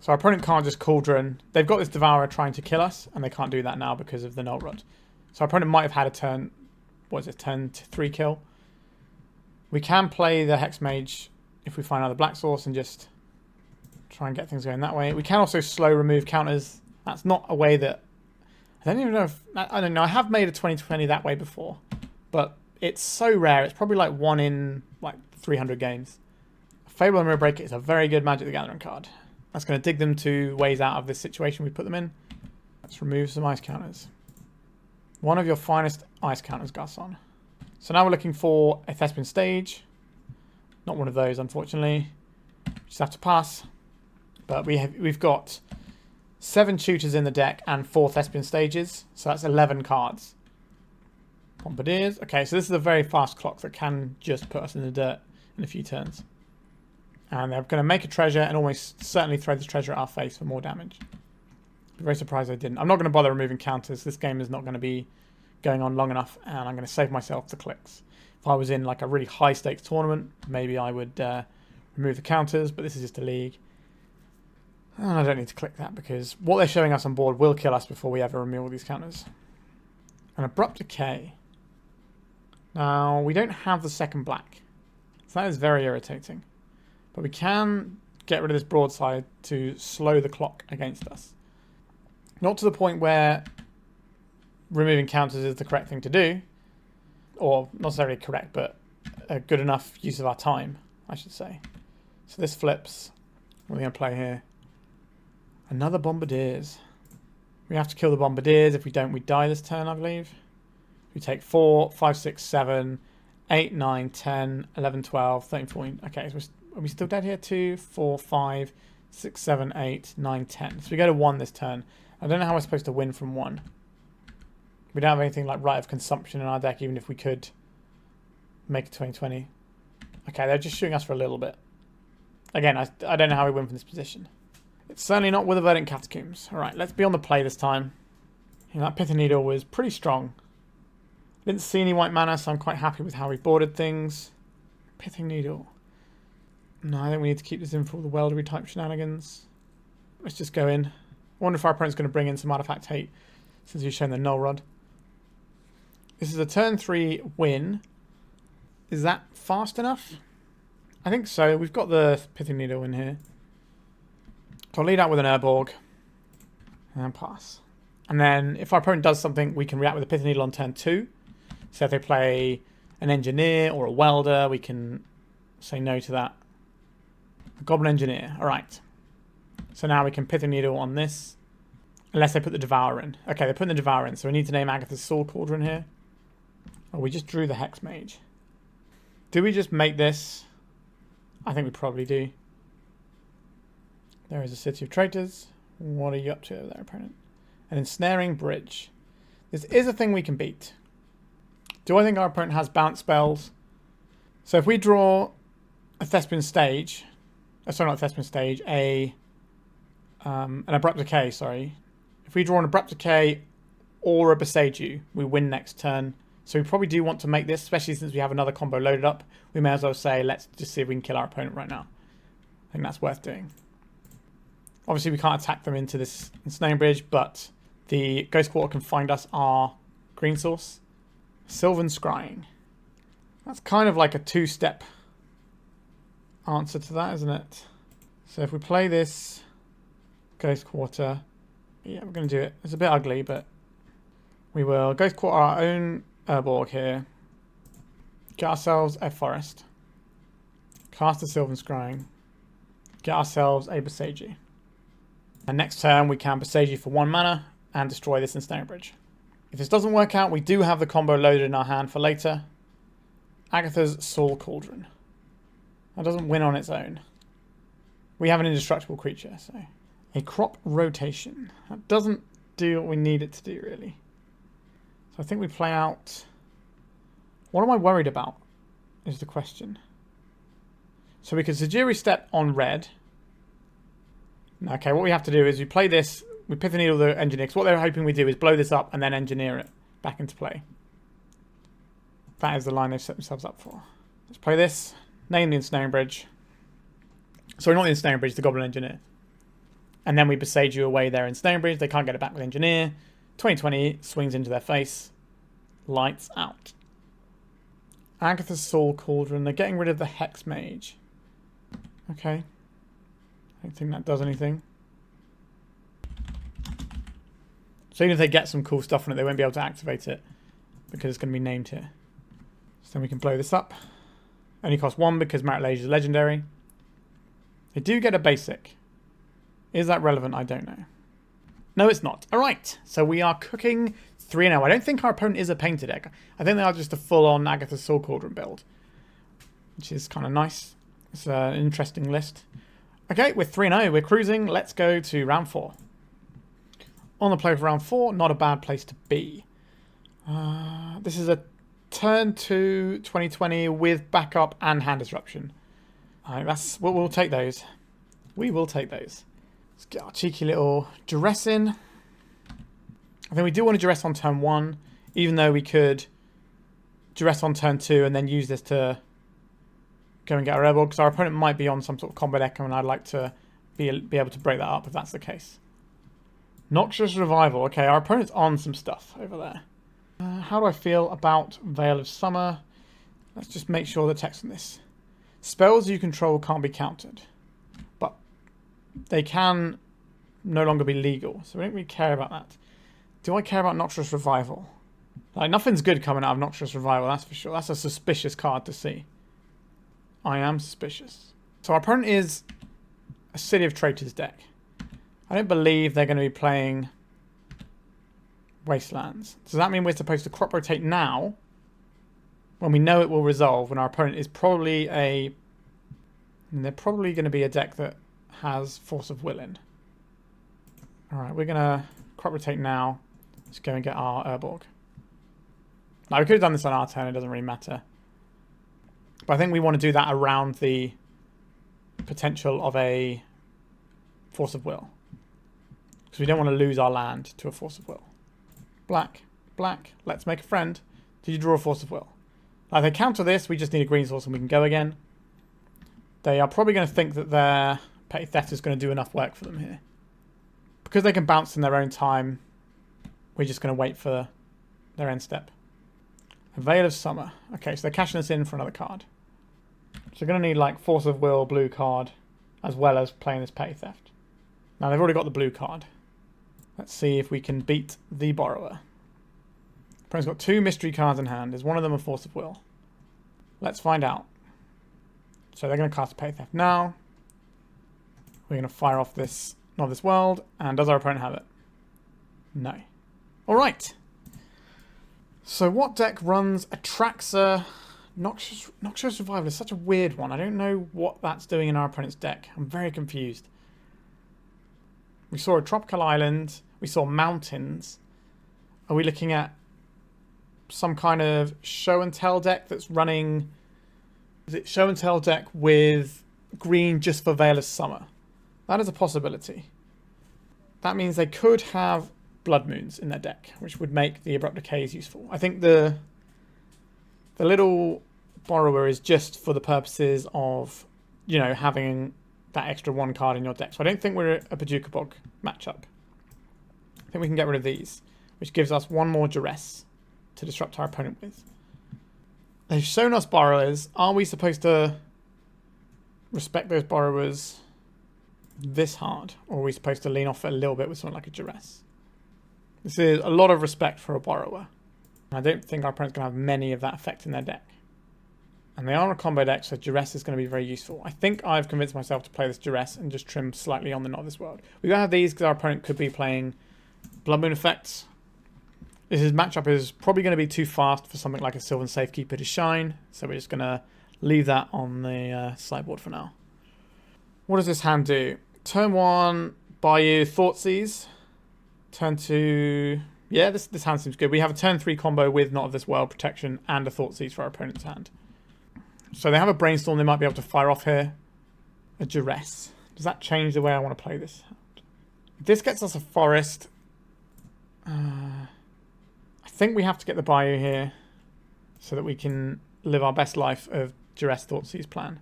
So our opponent can't just Cauldron. They've got this Devourer trying to kill us, and they can't do that now because of the Null Rod. So our opponent might have had a turn, what is it, turn 3 kill. We can play the Hexmage if we find another black source and just try and get things going that way. We can also slow remove counters. That's not a way that... I don't even know if... I don't know. I have made a 2020 that way before, but it's so rare. It's probably like 1 in like 300 games. Fable and Mirror Breaker is a very good Magic the Gathering card. That's going to dig them 2 ways out of this situation we put them in. Let's remove some ice counters. One of your finest ice counters, Garçon. So now we're looking for a Thespian stage. Not one of those, unfortunately. Just have to pass. But we've got 7 tutors in the deck and 4 Thespian stages. So that's 11 cards. Bombardiers. Okay, so this is a very fast clock that can just put us in the dirt in a few turns. And they're going to make a treasure and almost certainly throw this treasure at our face for more damage. Be very surprised I didn't. I'm not going to bother removing counters. This game is not going to be going on long enough, and I'm going to save myself the clicks. If I was in like a really high stakes tournament, maybe I would remove the counters, but this is just a league. And I don't need to click that because what they're showing us on board will kill us before we ever remove all these counters. An Abrupt Decay. Now, we don't have the second black, so that is very irritating. But we can get rid of this broadside to slow the clock against us. Not to the point where removing counters is the correct thing to do. Or not necessarily correct, but a good enough use of our time, I should say. So this flips. What are we going to play here? Another Bombardiers. We have to kill the Bombardiers. If we don't, we die this turn, I believe. We take 4, 5, 6, 7, 8, 9, 10, 11, 12, 13, 14. Okay, so are we still dead here? 2, 4, 5, 6, 7, 8, 9, 10. So we go to 1 this turn. I don't know how we're supposed to win from 1. We don't have anything like Rite of Consumption in our deck, even if we could make a 2020. Okay, they're just shooting us for a little bit. Again, I don't know how we win from this position. It's certainly not with the Verdant Catacombs. Alright, let's be on the play this time. You know, that Pithing Needle was pretty strong. Didn't see any white mana, so I'm quite happy with how we boarded things. Pithing Needle. No, I think we need to keep this in for all the Weldery type shenanigans. Let's just go in. I wonder if our opponent's going to bring in some artifact hate since he's shown the Null Rod. This is a turn 3 win. Is that fast enough? I think so. We've got the Pithing Needle in here. So I'll lead out with an Urborg. And pass. And then if our opponent does something, we can react with a Pithing Needle on turn 2. So if they play an Engineer or a Welder, we can say no to that. A Goblin Engineer. Alright. So now we can Pithing Needle on this. Unless they put the Devourer in. Okay, they're putting the Devourer in. So we need to name Agatha's Soul Cauldron here. Oh, we just drew the Hexmage. Do we just make this? I think we probably do. There is a City of Traitors. What are you up to over there, opponent? An Ensnaring Bridge. This is a thing we can beat. Do I think our opponent has bounce spells? So if we draw a Thespian stage... sorry, not a Thespian stage. An Abrupt Decay, sorry. If we draw an Abrupt Decay or a Boseiju, we win next turn. So we probably do want to make this, especially since we have another combo loaded up. We may as well say, let's just see if we can kill our opponent right now. I think that's worth doing. Obviously, we can't attack them into this Ensnaring Bridge, but the Ghost Quarter can find us our green source. Sylvan Scrying. That's kind of like a 2-step answer to that, isn't it? So if we play this Ghost Quarter, yeah, we're going to do it. It's a bit ugly, but we will Ghost Quarter our own Urborg here. Get ourselves a Forest. Cast a Sylvan Scrying. Get ourselves a Boseiju. And next turn we can Boseiju for 1 mana and destroy this Ensnaring Bridge. If this doesn't work out, we do have the combo loaded in our hand for later. Agatha's Soul Cauldron. That doesn't win on its own. We have an indestructible creature, so... A crop rotation. That doesn't do what we need it to do, really. So I think we play out... What am I worried about, is the question. So we can Sejiri Steppe on red. Okay, what we have to do is we play this, we Pithing Needle the engineer, because what they're hoping we do is blow this up and then engineer it back into play. That is the line they've set themselves up for. Let's play this, name the Ensnaring Bridge. Sorry, not the Ensnaring Bridge, the Goblin Engineer. And then we Boseiju away their Ensnaring Bridge, they can't get it back with Engineer. 2020 swings into their face. Lights out. Agatha's Soul Cauldron, they're getting rid of the Hexmage. Okay. I don't think that does anything. So even if they get some cool stuff on it, they won't be able to activate it because it's going to be named here. So then we can blow this up. Only costs 1 because Marit Lage is legendary. They do get a basic. Is that relevant? I don't know. No, it's not. Alright, so we are cooking 3-0. I don't think our opponent is a painted deck. I think they are just a full-on Agatha's Soul Cauldron build, which is kind of nice. It's an interesting list. Okay, we're 3-0. We're cruising. Let's go to round 4. On the play for round 4, not a bad place to be. This is a turn 2 2020 with backup and hand disruption. Alright, we'll take those. We will take those. Let's get our cheeky little Duress in. I think we do want to Duress on turn 1, even though we could Duress on turn 2 and then use this to go and get our Urborg, because our opponent might be on some sort of combo deck and I'd like to be able to break that up if that's the case. Noxious Revival. Okay, our opponent's on some stuff over there. How do I feel about Veil of Summer? Let's just make sure the text on this. Spells you control can't be countered, but they can no longer be legal, so we don't really care about that. Do I care about Noxious Revival? Like, nothing's good coming out of Noxious Revival, that's for sure. That's a suspicious card to see. I am suspicious. So our opponent is a City of Traitors deck. I don't believe they're going to be playing Wastelands. Does that mean we're supposed to crop rotate now when we know it will resolve, when our opponent is probably a... And they're probably going to be a deck that has Force of Will in. Alright, we're going to crop rotate now. Let's go and get our Urborg. Now, we could have done this on our turn, it doesn't really matter. But I think we want to do that around the potential of a Force of Will. Because we don't want to lose our land to a Force of Will. Black, black, let's make a friend. Did you draw a Force of Will? Now, if they counter this, we just need a green source and we can go again. They are probably going to think that their Petty Theft is going to do enough work for them here. Because they can bounce in their own time, we're just going to wait for their end step. A Veil of Summer. Okay, so they're cashing us in for another card. So we're going to need like Force of Will, blue card, as well as playing this Petty Theft. Now they've already got the blue card. Let's see if we can beat the Borrower. Opponent's got 2 mystery cards in hand. Is one of them a Force of Will? Let's find out. So they're going to cast a Petty Theft now. We're going to fire off this Novice World. And does our opponent have it? No. Alright. So what deck runs Atraxa? Noxious Revival is such a weird one. I don't know what that's doing in our opponent's deck. I'm very confused. We saw a tropical island. We saw mountains. Are we looking at some kind of show and tell deck that's running... Is it show and tell deck with green just for Veil of Summer? That is a possibility. That means they could have Blood Moons in their deck, which would make the Abrupt Decays useful. I think the little Borrower is just for the purposes of, you know, having that extra 1 card in your deck. So I don't think we're a Bojuka Bog matchup. I think we can get rid of these, which gives us 1 more Duress to disrupt our opponent with. They've shown us Borrowers. Are we supposed to respect those Borrowers this hard? Or are we supposed to lean off it a little bit with something like a Duress? This is a lot of respect for a Borrower. I don't think our opponent's going to have many of that effect in their deck. And they are a combo deck, so Duress is going to be very useful. I think I've convinced myself to play this Duress and just trim slightly on the Novice World. We're going to have these because our opponent could be playing Blood Moon effects. His matchup is probably going to be too fast for something like a Sylvan Safekeeper to shine, so we're just going to leave that on the sideboard for now. What does this hand do? Turn 1, Bayou, Thoughtseize. Turn 2... Yeah, this hand seems good. We have a turn 3 combo with Not of This World, Protection, and a Thoughtseize for our opponent's hand. So they have a Brainstorm they might be able to fire off here. A Duress. Does that change the way I want to play this hand? If this gets us a Forest... I think we have to get the Bayou here so that we can live our best life of Duress Thoughtseize plan.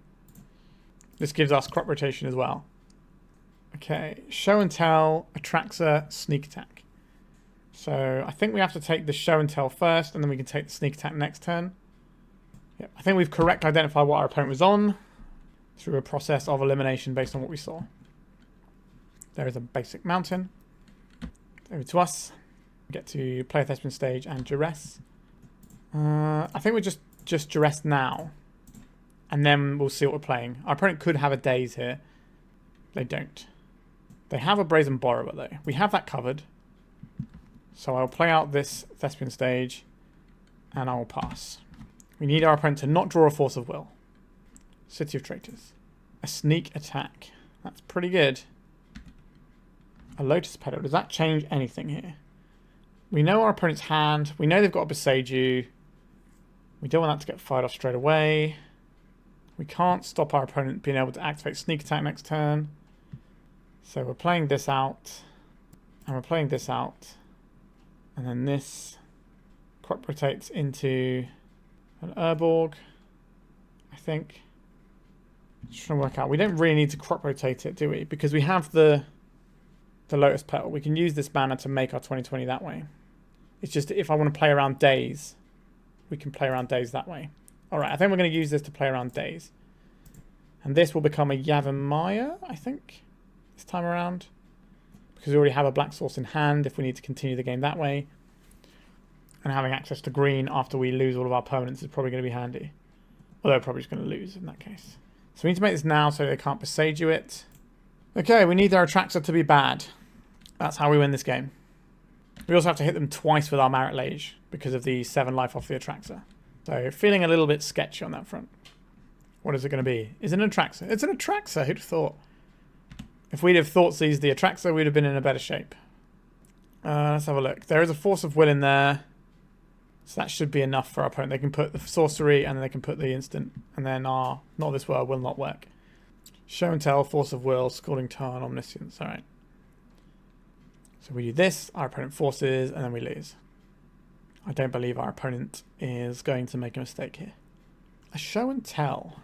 This gives us crop rotation as well. Okay, Show and Tell, Atraxa, Sneak Attack. So I think we have to take the Show and Tell first, and then we can take the Sneak Attack next turn. Yep, I think we've correctly identified what our opponent was on through a process of elimination based on what we saw. There is a basic mountain. Over to us. We get to play a Thespian stage and Duress. I think we're just Duress now. And then we'll see what we're playing. Our opponent could have a Daze here. They don't. They have a Brazen Borrower though. We have that covered. So I'll play out this Thespian stage and I will pass. We need our opponent to not draw a Force of Will. City of Traitors. A Sneak Attack. That's pretty good. A Lotus Petal. Does that change anything here? We know our opponent's hand. We know they've got a Boseiju. We don't want that to get fired off straight away. We can't stop our opponent being able to activate Sneak Attack next turn. So we're playing this out. And we're playing this out. And then this crop rotates into an Urborg, I think. Just trying to work out. We don't really need to crop rotate it, do we? Because we have the Lotus Petal. We can use this mana to make our 20/20 that way. It's just if I want to play around days, we can play around days that way. Alright, I think we're going to use this to play around days. And this will become a Yavimaya, I think, this time around. Because we already have a black source in hand if we need to continue the game that way. And having access to green after we lose all of our permanents is probably going to be handy. Although we're probably just going to lose in that case. So we need to make this now so they can't Boseiju it. Okay, we need their Atraxa to be bad. That's how we win this game. We also have to hit them twice with our Marit Lage because of the 7 life off the Atraxa. So feeling a little bit sketchy on that front. What is it going to be? Is it an Atraxa? It's an Atraxa, who'd have thought? If we'd have Thoughtseized the Atraxa, we'd have been in a better shape. Let's have a look. There is a Force of Will in there. So that should be enough for our opponent. They can put the sorcery and then they can put the instant. And then our Not This World will not work. Show and Tell, Force of Will, Scalding Tarn, Omniscience. Alright. So we do this, our opponent forces, and then we lose. I don't believe our opponent is going to make a mistake here. A Show and Tell.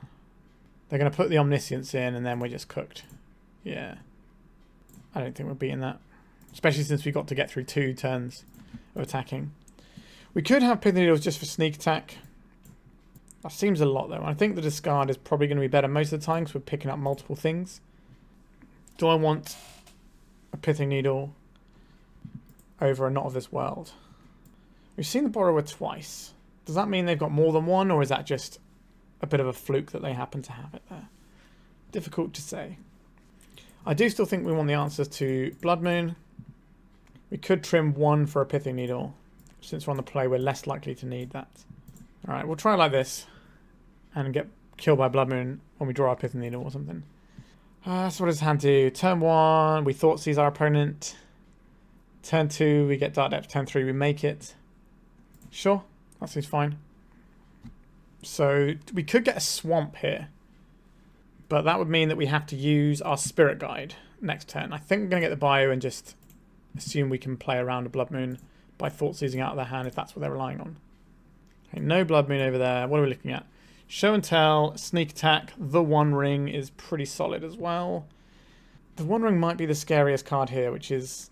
They're going to put the Omniscience in and then we're just cooked. Yeah. I don't think we're beating that. Especially since we got to get through 2 turns of attacking. We could have Pithing Needles just for sneak attack. That seems a lot though. I think the discard is probably going to be better most of the time because we're picking up multiple things. Do I want a Pithing Needle over a Not of This World? We've seen the Borrower twice. Does that mean they've got more than one, or is that just a bit of a fluke that they happen to have it there? Difficult to say. I do still think we want the answers to Blood Moon. We could trim 1 for a Pithing Needle. Since we're on the play, we're less likely to need that. Alright, we'll try like this. And get killed by Blood Moon when we draw our Pithing Needle or something. So what does hand do? Turn 1, we Thoughtseize our opponent. Turn 2, we get Dark Depth. Turn 3, we make it. Sure, that seems fine. So we could get a Swamp here. But that would mean that we have to use our Spirit Guide next turn. I think we're going to get the Bayou and just assume we can play around a Blood Moon by Thoughtseizing out of their hand if that's what they're relying on. Okay, no Blood Moon over there. What are we looking at? Show and Tell, Sneak Attack, the One Ring is pretty solid as well. The One Ring might be the scariest card here, which is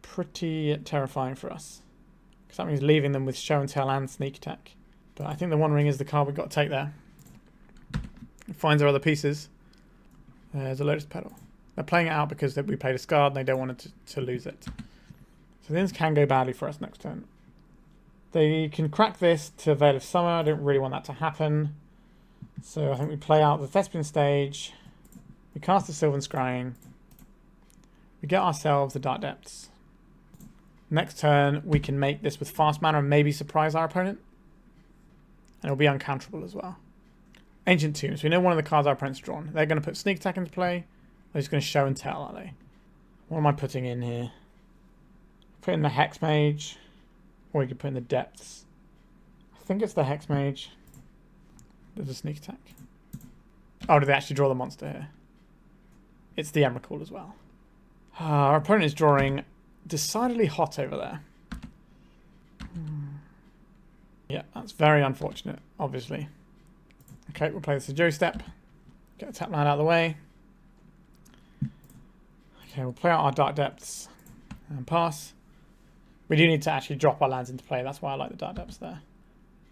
pretty terrifying for us. Because that means leaving them with Show and Tell and Sneak Attack. But I think the One Ring is the card we've got to take there. It finds our other pieces. There's a Lotus Petal. They're playing it out because we played a discard and they don't want it to lose it. So things can go badly for us next turn. They can crack this to Veil of Summer. I don't really want that to happen. So I think we play out the Thespian stage. We cast the Sylvan Scrying. We get ourselves the Dark Depths. Next turn, we can make this with fast mana and maybe surprise our opponent. And it'll be uncounterable as well. Ancient Tombs. We know one of the cards our opponent's drawn. They're going to put Sneak Attack into play. They're just going to show and tell, are they? What am I putting in here? Put in the Hexmage. Or we could put in the Depths. I think it's the Hexmage. There's a Sneak Attack. Oh, did they actually draw the monster here? It's the Emrakul as well. Our opponent is drawing decidedly hot over there. Yeah, that's very unfortunate, obviously. Okay, we'll play the Sejiri Steppe. Get the tap land out of the way. Okay, we'll play out our Dark Depths and pass. We do need to actually drop our lands into play. That's why I like the Dark Depths there.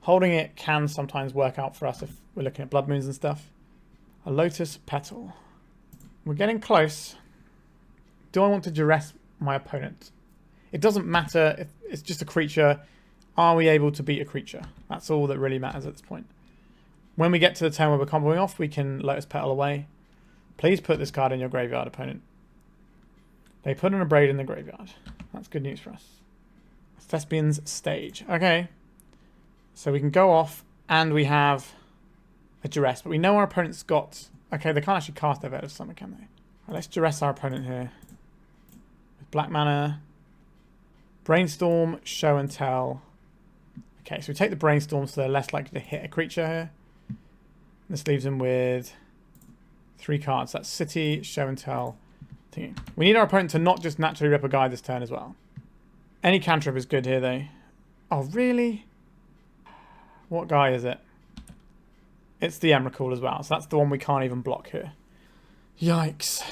Holding it can sometimes work out for us if we're looking at Blood Moons and stuff. A Lotus Petal. We're getting close. Do I want to duress my opponent? It doesn't matter if it's just a creature. Are we able to beat a creature? That's all that really matters at this point. When we get to the turn where we're comboing off, we can Lotus Petal away. Please put this card in your graveyard, opponent. They put an Abrade in the graveyard. That's good news for us. Thespian's Stage. Okay. So we can go off, and we have a Duress. But we know our opponent's got... Okay, they can't actually cast their Verdant Catacombs, can they? Right, let's Duress our opponent here. With black mana. Brainstorm, Show and Tell. Okay, so we take the Brainstorm so they're less likely to hit a creature here. This leaves them with 3 cards. That's City, Show and Tell. We need our opponent to not just naturally rip a guy this turn as well. Any cantrip is good here, though. Oh, really? What guy is it? It's the Emrakul as well, so that's the one we can't even block here. Yikes.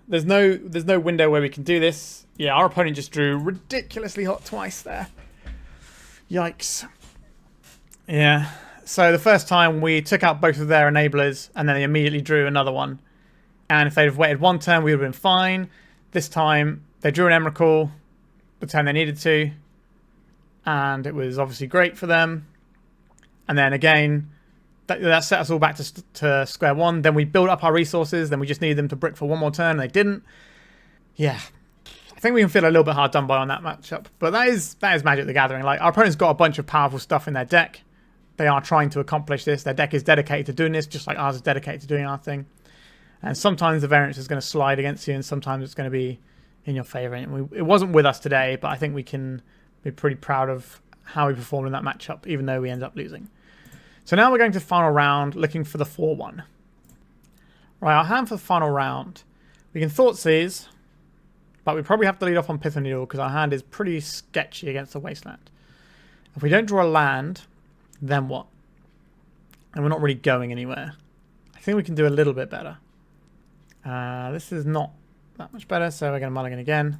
There's no window where we can do this. Yeah, our opponent just drew ridiculously hot twice there. Yikes. Yeah. So the first time we took out both of their enablers and then they immediately drew another one. And if they'd have waited one turn, we would have been fine. This time they drew an Emrakul the turn they needed to. And it was obviously great for them. And then again, that set us all back to square one. Then we built up our resources. Then we just needed them to brick for one more turn. And they didn't. Yeah. I think we can feel a little bit hard done by on that matchup. But that is Magic the Gathering. Like, our opponent's got a bunch of powerful stuff in their deck. They are trying to accomplish this. Their deck is dedicated to doing this, just like ours is dedicated to doing our thing. And sometimes the variance is going to slide against you, and sometimes it's going to be in your favour. And it wasn't with us today, but I think we can be pretty proud of how we performed in that matchup, even though we ended up losing. So now we're going to the final round, looking for the 4-1. Right, our hand for the final round. We can Thoughtseize, but we probably have to lead off on Pithing Needle because our hand is pretty sketchy against the Wasteland. If we don't draw a land, then what? And we're not really going anywhere. I think we can do a little bit better. This is not that much better, so we're going to mulligan again.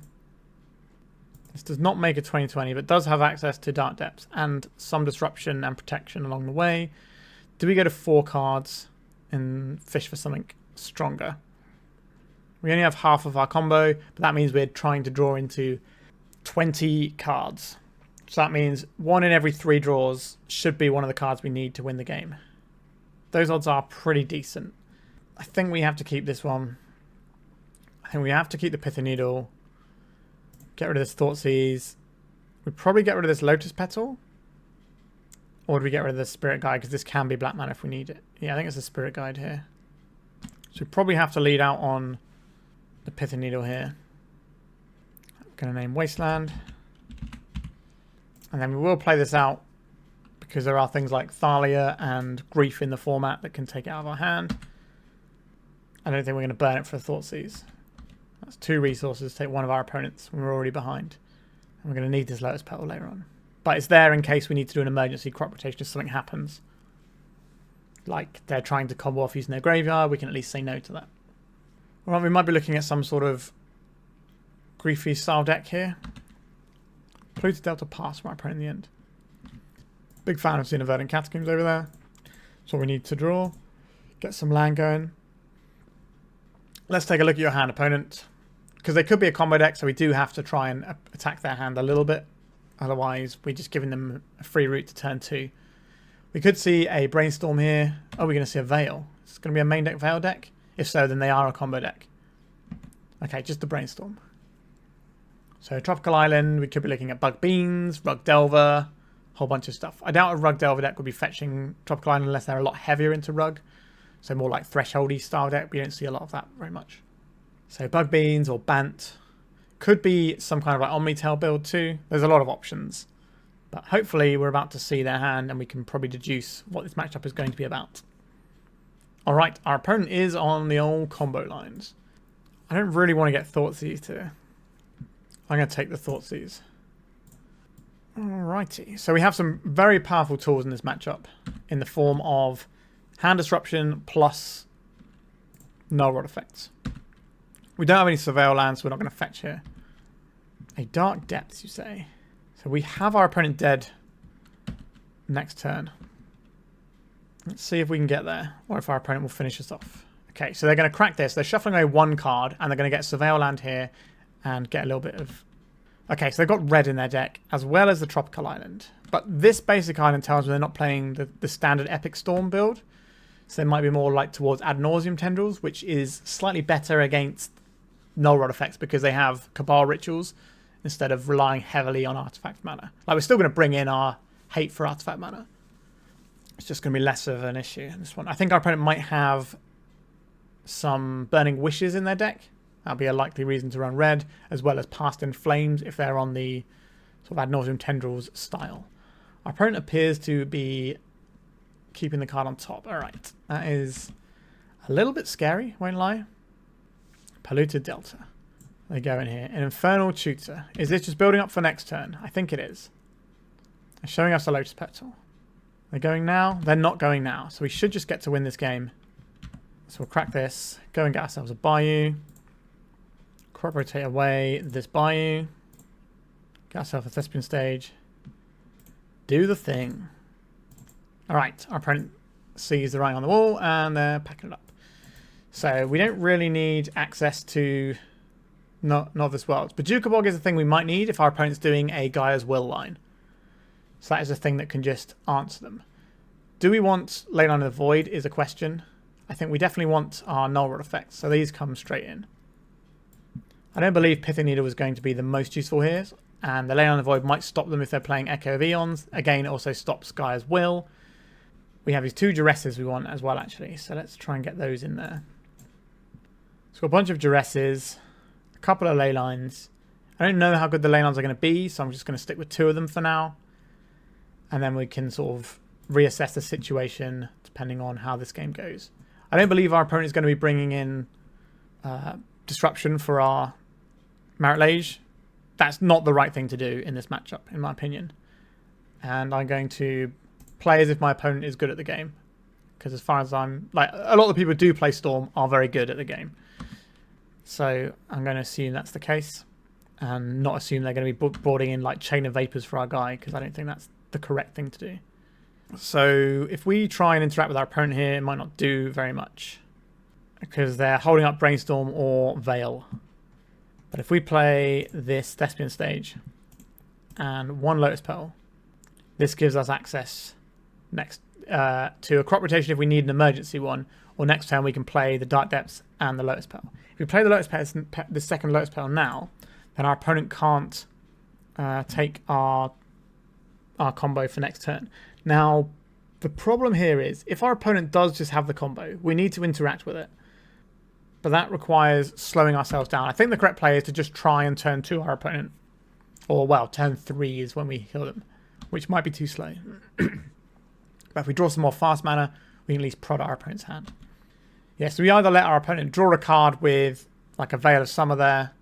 This does not make a 20/20, but does have access to Dark Depths and some disruption and protection along the way. Do we go to 4 cards and fish for something stronger? We only have half of our combo, but that means we're trying to draw into 20 cards. So that means 1 in every 3 draws should be one of the cards we need to win the game. Those odds are pretty decent. I think we have to keep this one. I think we have to keep the Pithing Needle. Get rid of this Thoughtseize. We probably get rid of this Lotus Petal. Or do we get rid of the Spirit Guide? Because this can be black mana if we need it. Yeah, I think it's a Spirit Guide here. So we probably have to lead out on the Pithing Needle here. I'm going to name Wasteland. And then we will play this out because there are things like Thalia and Grief in the format that can take it out of our hand. I don't think we're going to burn it for a Thoughtseize. That's 2 resources to take one of our opponents when we're already behind. And we're going to need this Lotus Petal later on. But it's there in case we need to do an emergency crop rotation if something happens. Like they're trying to combo off using their graveyard, we can at least say no to that. Alright, we might be looking at some sort of Griefy style deck here. Pluto Delta pass for my opponent in the end. Big fan of seeing the Verdant Catacombs over there. That's what we need to draw. Get some land going. Let's take a look at your hand, opponent. Because they could be a combo deck, so we do have to try and attack their hand a little bit. Otherwise, we're just giving them a free route to turn 2. We could see a Brainstorm here. Oh, we're going to see a Veil. Is it going to be a main deck Veil deck? If so, then they are a combo deck. Okay, just the Brainstorm. So Tropical Island, we could be looking at Bug Beans, Rug Delver, a whole bunch of stuff. I doubt a Rug Delver deck would be fetching Tropical Island unless they're a lot heavier into Rug. So more like Thresholdy style deck. We don't see a lot of that very much. So Bug Beans or Bant. Could be some kind of like Omnitail build too. There's a lot of options. But hopefully we're about to see their hand and we can probably deduce what this matchup is going to be about. Alright, our opponent is on the old combo lines. I don't really want to get Thoughtseize here. I'm going to take the Thoughtseize. Alrighty. So we have some very powerful tools in this matchup in the form of Hand Disruption plus Null Rod effects. We don't have any Surveil lands, so we're not going to fetch here. A Dark Depths, you say? So we have our opponent dead next turn. Let's see if we can get there, or if our opponent will finish us off. Okay, so they're going to crack this. They're shuffling away one card, and they're going to get Surveil land here and get a little bit of... Okay, so they've got red in their deck, as well as the Tropical Island. But this basic island tells me they're not playing the standard Epic Storm build. So they might be more like towards Ad Nauseam Tendrils, which is slightly better against Null Rod effects because they have Cabal Rituals instead of relying heavily on Artifact Mana. Like, we're still going to bring in our hate for Artifact Mana. It's just going to be less of an issue in this one. I think our opponent might have some Burning Wishes in their deck. That'll be a likely reason to run red, as well as Past in Flames if they're on the sort of Ad Nauseam Tendrils style. Our opponent appears to be keeping the card on top. Alright, that is a little bit scary, won't lie. Polluted Delta. They go in here. An Infernal Tutor. Is this just building up for next turn? I think it is. They're showing us a Lotus Petal. They're going now? They're not going now. So we should just get to win this game. So we'll crack this. Go and get ourselves a Bayou. Crop rotate away this Bayou. Get ourselves a Thespian stage. Do the thing. Alright, our opponent sees the writing on the wall and they're packing it up. So we don't really need access to Novice Worlds. Bojuka Bog is a thing we might need if our opponent's doing a Gaia's Will line. So that is a thing that can just answer them. Do we want Leyline of the Void is a question. I think we definitely want our Null Rod effects. So these come straight in. I don't believe Pithing Needle is going to be the most useful here. And the Leyline of the Void might stop them if they're playing Echo of Eons. Again, it also stops Gaia's Will. We have these two Duresses we want as well, actually. So let's try and get those in there. So a bunch of Duresses. A couple of Leylines. I don't know how good the Leylines are going to be, so I'm just going to stick with two of them for now. And then we can sort of reassess the situation depending on how this game goes. I don't believe our opponent is going to be bringing in Disruption for our Marit Lage. That's not the right thing to do in this matchup, in my opinion. And I'm going to play as if my opponent is good at the game. Because as far as I'm... like, a lot of the people who do play Storm are very good at the game. So I'm going to assume that's the case. And not assume they're going to be boarding in like Chain of Vapors for our guy. Because I don't think that's the correct thing to do. So if we try and interact with our opponent here, it might not do very much. Because they're holding up Brainstorm or Veil. But if we play this Thespian stage and one Lotus Petal, this gives us access next to a crop rotation if we need an emergency one, or next turn we can play the Dark Depths and the Lotus Petal. If we play the Lotus Petal, the second Lotus Petal now, then our opponent can't take our combo for next turn. Now, the problem here is, if our opponent does just have the combo, we need to interact with it. But that requires slowing ourselves down. I think the correct play is to just try and turn 2 our opponent. Or, well, turn 3 is when we heal them, which might be too slow. But if we draw some more fast mana, we can at least prod our opponent's hand. Yeah, so we either let our opponent draw a card with like a Veil of Summer there,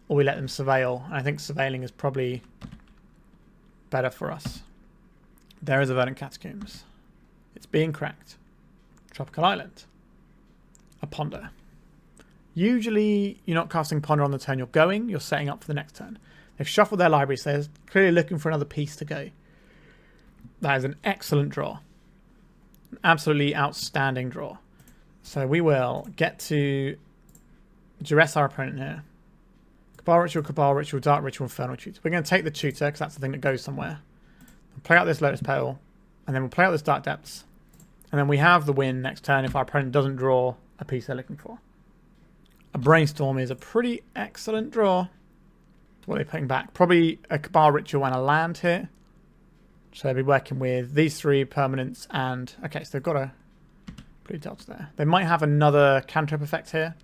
or we let them surveil. And I think surveilling is probably better for us. There is a Verdant Catacombs. It's being cracked. Tropical Island. A Ponder. Usually you're not casting Ponder on the turn you're going, you're setting up for the next turn. They've shuffled their library, so they're clearly looking for another piece to go. That is an excellent draw. An absolutely outstanding draw. So we will get to duress our opponent here. Cabal Ritual, Dark Ritual, Infernal Tutor. We're going to take the Tutor, because that's the thing that goes somewhere. We'll play out this Lotus Petal, and then we'll play out this Dark Depths. And then we have the win next turn if our opponent doesn't draw a piece they're looking for. A Brainstorm is a pretty excellent draw. What are they putting back? Probably a Cabal Ritual and a land here. So they'll be working with these 3 permanents and... Okay, so they've got a blue dots there. They might have another cantrip effect here.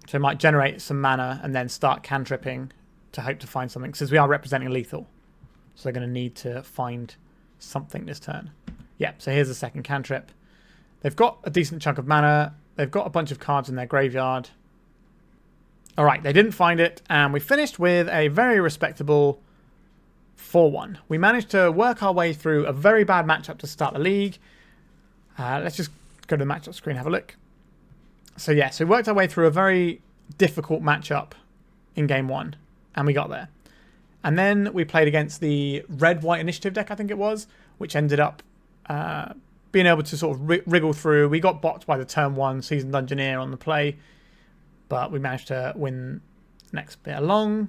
So they might generate some mana and then start cantripping to hope to find something. Since we are representing lethal. So they're going to need to find something this turn. Yeah, so here's the second cantrip. They've got a decent chunk of mana. They've got a bunch of cards in their graveyard. Alright, they didn't find it. And we finished with a very respectable 4-1. We managed to work our way through a very bad matchup to start the league. Let's just go to the matchup screen and have a look. So yeah, so we worked our way through a very difficult matchup in game 1. And we got there. And then we played against the red-white initiative deck, I think it was, which ended up being able to sort of wriggle through. We got boxed by the turn 1 Seasoned Dungeoneer on the play. But we managed to win next bit along.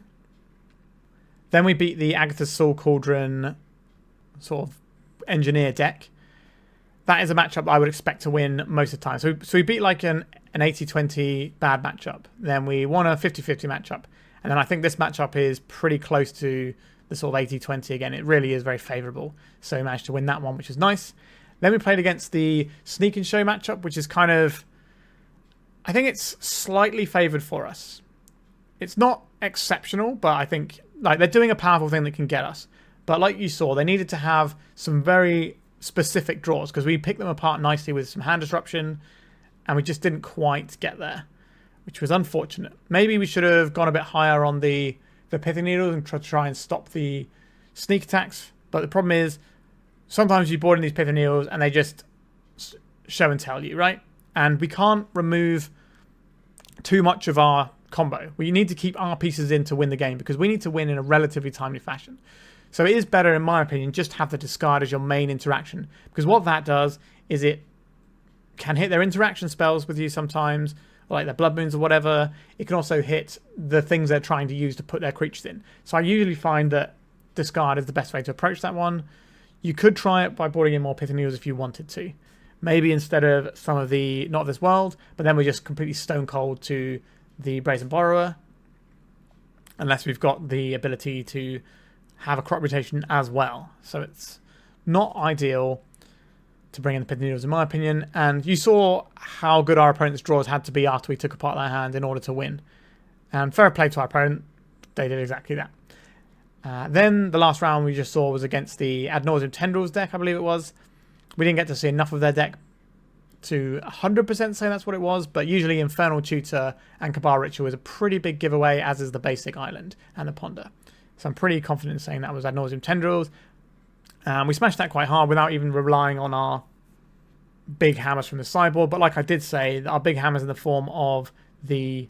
Then we beat the Agatha's Soul Cauldron sort of engineer deck. That is a matchup that I would expect to win most of the time. So we beat like an 80-20 bad matchup. Then we won a 50-50 matchup. And then I think this matchup is pretty close to the sort of 80-20 again. It really is very favourable. So we managed to win that one, which is nice. Then we played against the Sneak and Show matchup, which is kind of... I think it's slightly favoured for us. It's not exceptional, but I think like they're doing a powerful thing that can get us. But like you saw, they needed to have some very specific draws because we picked them apart nicely with some hand disruption and we just didn't quite get there, which was unfortunate. Maybe we should have gone a bit higher on the Pithing Needles and try and stop the sneak attacks. But the problem is sometimes you board in these Pithing Needles and they just show and tell you, right? And we can't remove too much of our combo. We need to keep our pieces in to win the game because we need to win in a relatively timely fashion. So it is better, in my opinion, just have the discard as your main interaction. Because what that does is it can hit their interaction spells with you sometimes, like their Blood Moons or whatever. It can also hit the things they're trying to use to put their creatures in. So I usually find that discard is the best way to approach that one. You could try it by boarding in more Pithing Needles if you wanted to. Maybe instead of some of the Not of This World, but then we're just completely stone cold to the Brazen Borrower. Unless we've got the ability to have a crop rotation as well. So it's not ideal to bring in the Pithing Needles in my opinion. And you saw how good our opponent's draws had to be after we took apart their hand in order to win. And fair play to our opponent, they did exactly that. Then the last round we just saw was against the Ad Nauseam Tendrils deck, I believe it was. We didn't get to see enough of their deck to 100% say that's what it was, but usually Infernal Tutor and Cabal Ritual is a pretty big giveaway, as is the basic island and the Ponder. So I'm pretty confident in saying that was Ad Nauseam Tendrils. We smashed that quite hard without even relying on our big hammers from the sideboard, but like I did say, our big hammers in the form of the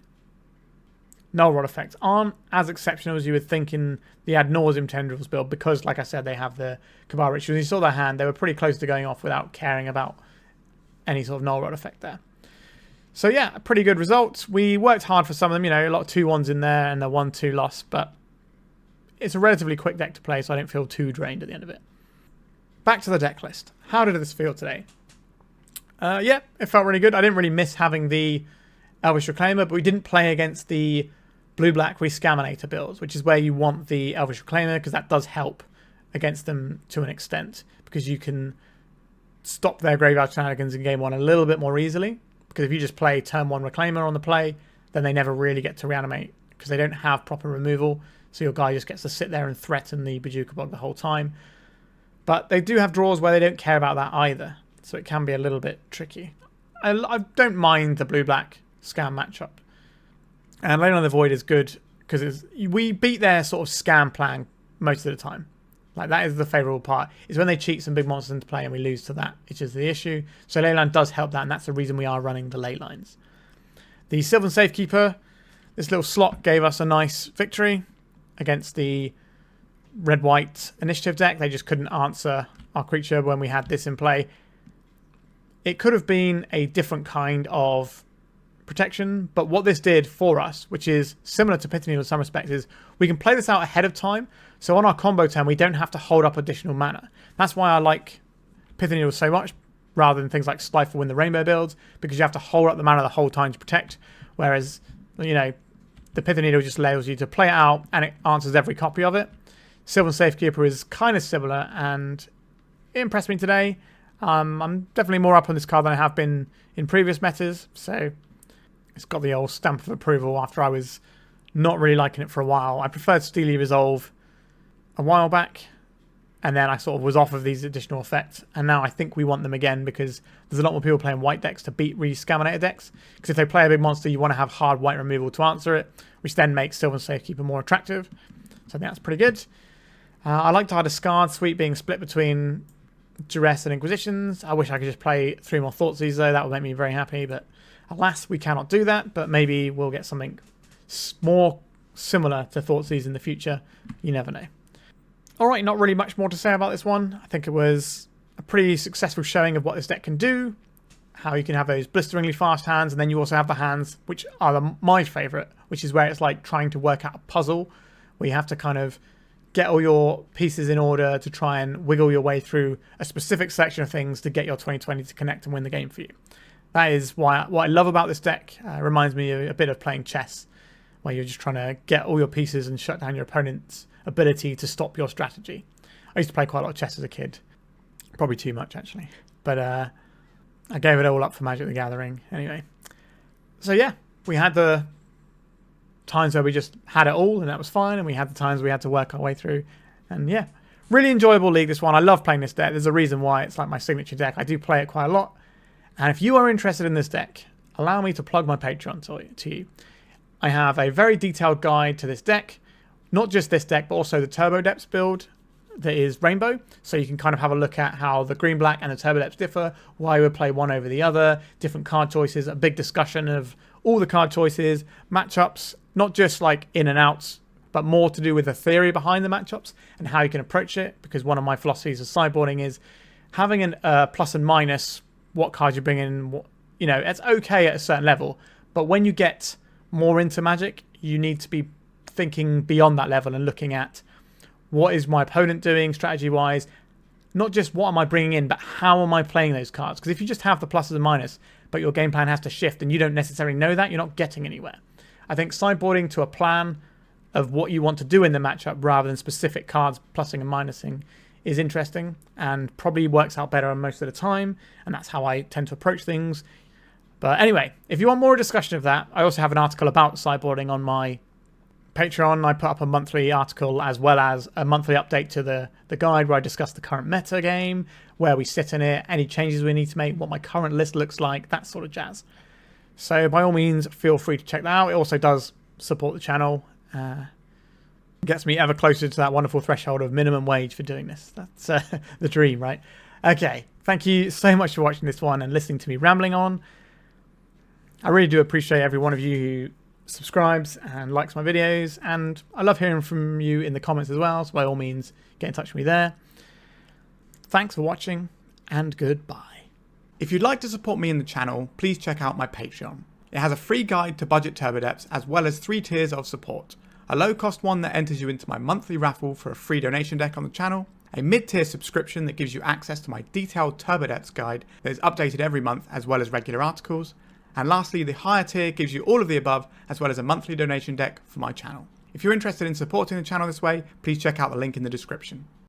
Null Rod effect aren't as exceptional as you would think in the Ad Nauseam Tendrils build because, like I said, they have the Cabal Rituals. You saw their hand, they were pretty close to going off without caring about any sort of Null Rod effect there. So yeah, a pretty good result. We worked hard for some of them, you know, a lot of 2-1s in there and the 1-2 loss, but it's a relatively quick deck to play, so I don't feel too drained at the end of it. Back to the deck list. How did this feel today? Yeah, it felt really good. I didn't really miss having the Elvish Reclaimer, but we didn't play against the blue-black Rescaminator builds, which is where you want the Elvish Reclaimer, because that does help against them to an extent, because you can stop their graveyard shenanigans in game 1 a little bit more easily, because if you just play turn 1 Reclaimer on the play, then they never really get to reanimate, because they don't have proper removal, so your guy just gets to sit there and threaten the Bojuka Bog the whole time. But they do have draws where they don't care about that either, so it can be a little bit tricky. I don't mind the blue-black scam matchup. And Leyline of the Void is good because we beat their sort of scam plan most of the time. Like, that is the favourable part. Is when they cheat some big monsters into play and we lose to that, which is the issue. So Leyline does help that, and that's the reason we are running the Leylines. The Sylvan Safekeeper, this little slot gave us a nice victory against the red-white initiative deck. They just couldn't answer our creature when we had this in play. It could have been a different kind of protection, but what this did for us, which is similar to Pithing Needle in some respects, is we can play this out ahead of time. So on our combo turn, we don't have to hold up additional mana. That's why I like Pithing Needle so much, rather than things like Stifle in the Rainbow builds, because you have to hold up the mana the whole time to protect. Whereas, you know, the Pithing Needle just allows you to play it out and it answers every copy of it. Sylvan Safekeeper is kind of similar and it impressed me today. I'm definitely more up on this card than I have been in previous metas, so it's got the old stamp of approval after I was not really liking it for a while. I preferred Steely Resolve a while back, and then I sort of was off of these additional effects, and now I think we want them again because there's a lot more people playing white decks to beat re-Scaminator decks, because if they play a big monster you want to have hard white removal to answer it, which then makes Sylvan Safekeeper more attractive, so I think that's pretty good. I liked our discard suite being split between Duress and Inquisitions. I wish I could just play 3 more Thoughtseize though, that would make me very happy, but alas we cannot do that, but maybe we'll get something more similar to Thoughtseize in the future, you never know. Alright, not really much more to say about this one. I think it was a pretty successful showing of what this deck can do, how you can have those blisteringly fast hands, and then you also have the hands which are my favourite, which is where it's like trying to work out a puzzle, where you have to kind of get all your pieces in order to try and wiggle your way through a specific section of things to get your 2020 to connect and win the game for you. That is what I love about this deck. It reminds me a bit of playing chess, where you're just trying to get all your pieces and shut down your opponent's ability to stop your strategy. I used to play quite a lot of chess as a kid. Probably too much, actually. But I gave it all up for Magic the Gathering anyway. So yeah, we had the times where we just had it all and that was fine, and we had the times we had to work our way through. And yeah, really enjoyable league, this one. I love playing this deck. There's a reason why it's like my signature deck. I do play it quite a lot. And if you are interested in this deck, allow me to plug my Patreon to you. I have a very detailed guide to this deck. Not just this deck, but also the Turbodepths build that is Rainbow. So you can kind of have a look at how the green-black and the Turbodepths differ, why you would play one over the other, different card choices, a big discussion of all the card choices, matchups, not just like in and outs, but more to do with the theory behind the matchups and how you can approach it. Because one of my philosophies of sideboarding is having a plus and minus, what cards you bring in, you know, it's okay at a certain level. But when you get more into Magic, you need to be thinking beyond that level and looking at what is my opponent doing strategy wise, not just what am I bringing in, but how am I playing those cards. Because if you just have the pluses and minus but your game plan has to shift and you don't necessarily know that, you're not getting anywhere. I think sideboarding to a plan of what you want to do in the matchup rather than specific cards plussing and minusing is interesting and probably works out better most of the time, and that's how I tend to approach things. But anyway, if you want more discussion of that, I also have an article about sideboarding on my Patreon. I put up a monthly article as well as a monthly update to the guide where I discuss the current meta game, where we sit in it, any changes we need to make, what my current list looks like, that sort of jazz. So by all means, feel free to check that out. It also does support the channel. Gets me ever closer to that wonderful threshold of minimum wage for doing this. That's the dream, right? Okay, thank you so much for watching this one and listening to me rambling on. I really do appreciate every one of you who subscribes and likes my videos, and I love hearing from you in the comments as well, so by all means get in touch with me there. Thanks for watching, and goodbye. If you'd like to support me in the channel, please check out my Patreon. It has a free guide to budget Turbodepths as well as 3 tiers of support. A low cost one that enters you into my monthly raffle for a free donation deck on the channel, a mid-tier subscription that gives you access to my detailed Turbodepths guide that is updated every month as well as regular articles, and lastly, the higher tier gives you all of the above, as well as a monthly donation deck for my channel. If you're interested in supporting the channel this way, please check out the link in the description.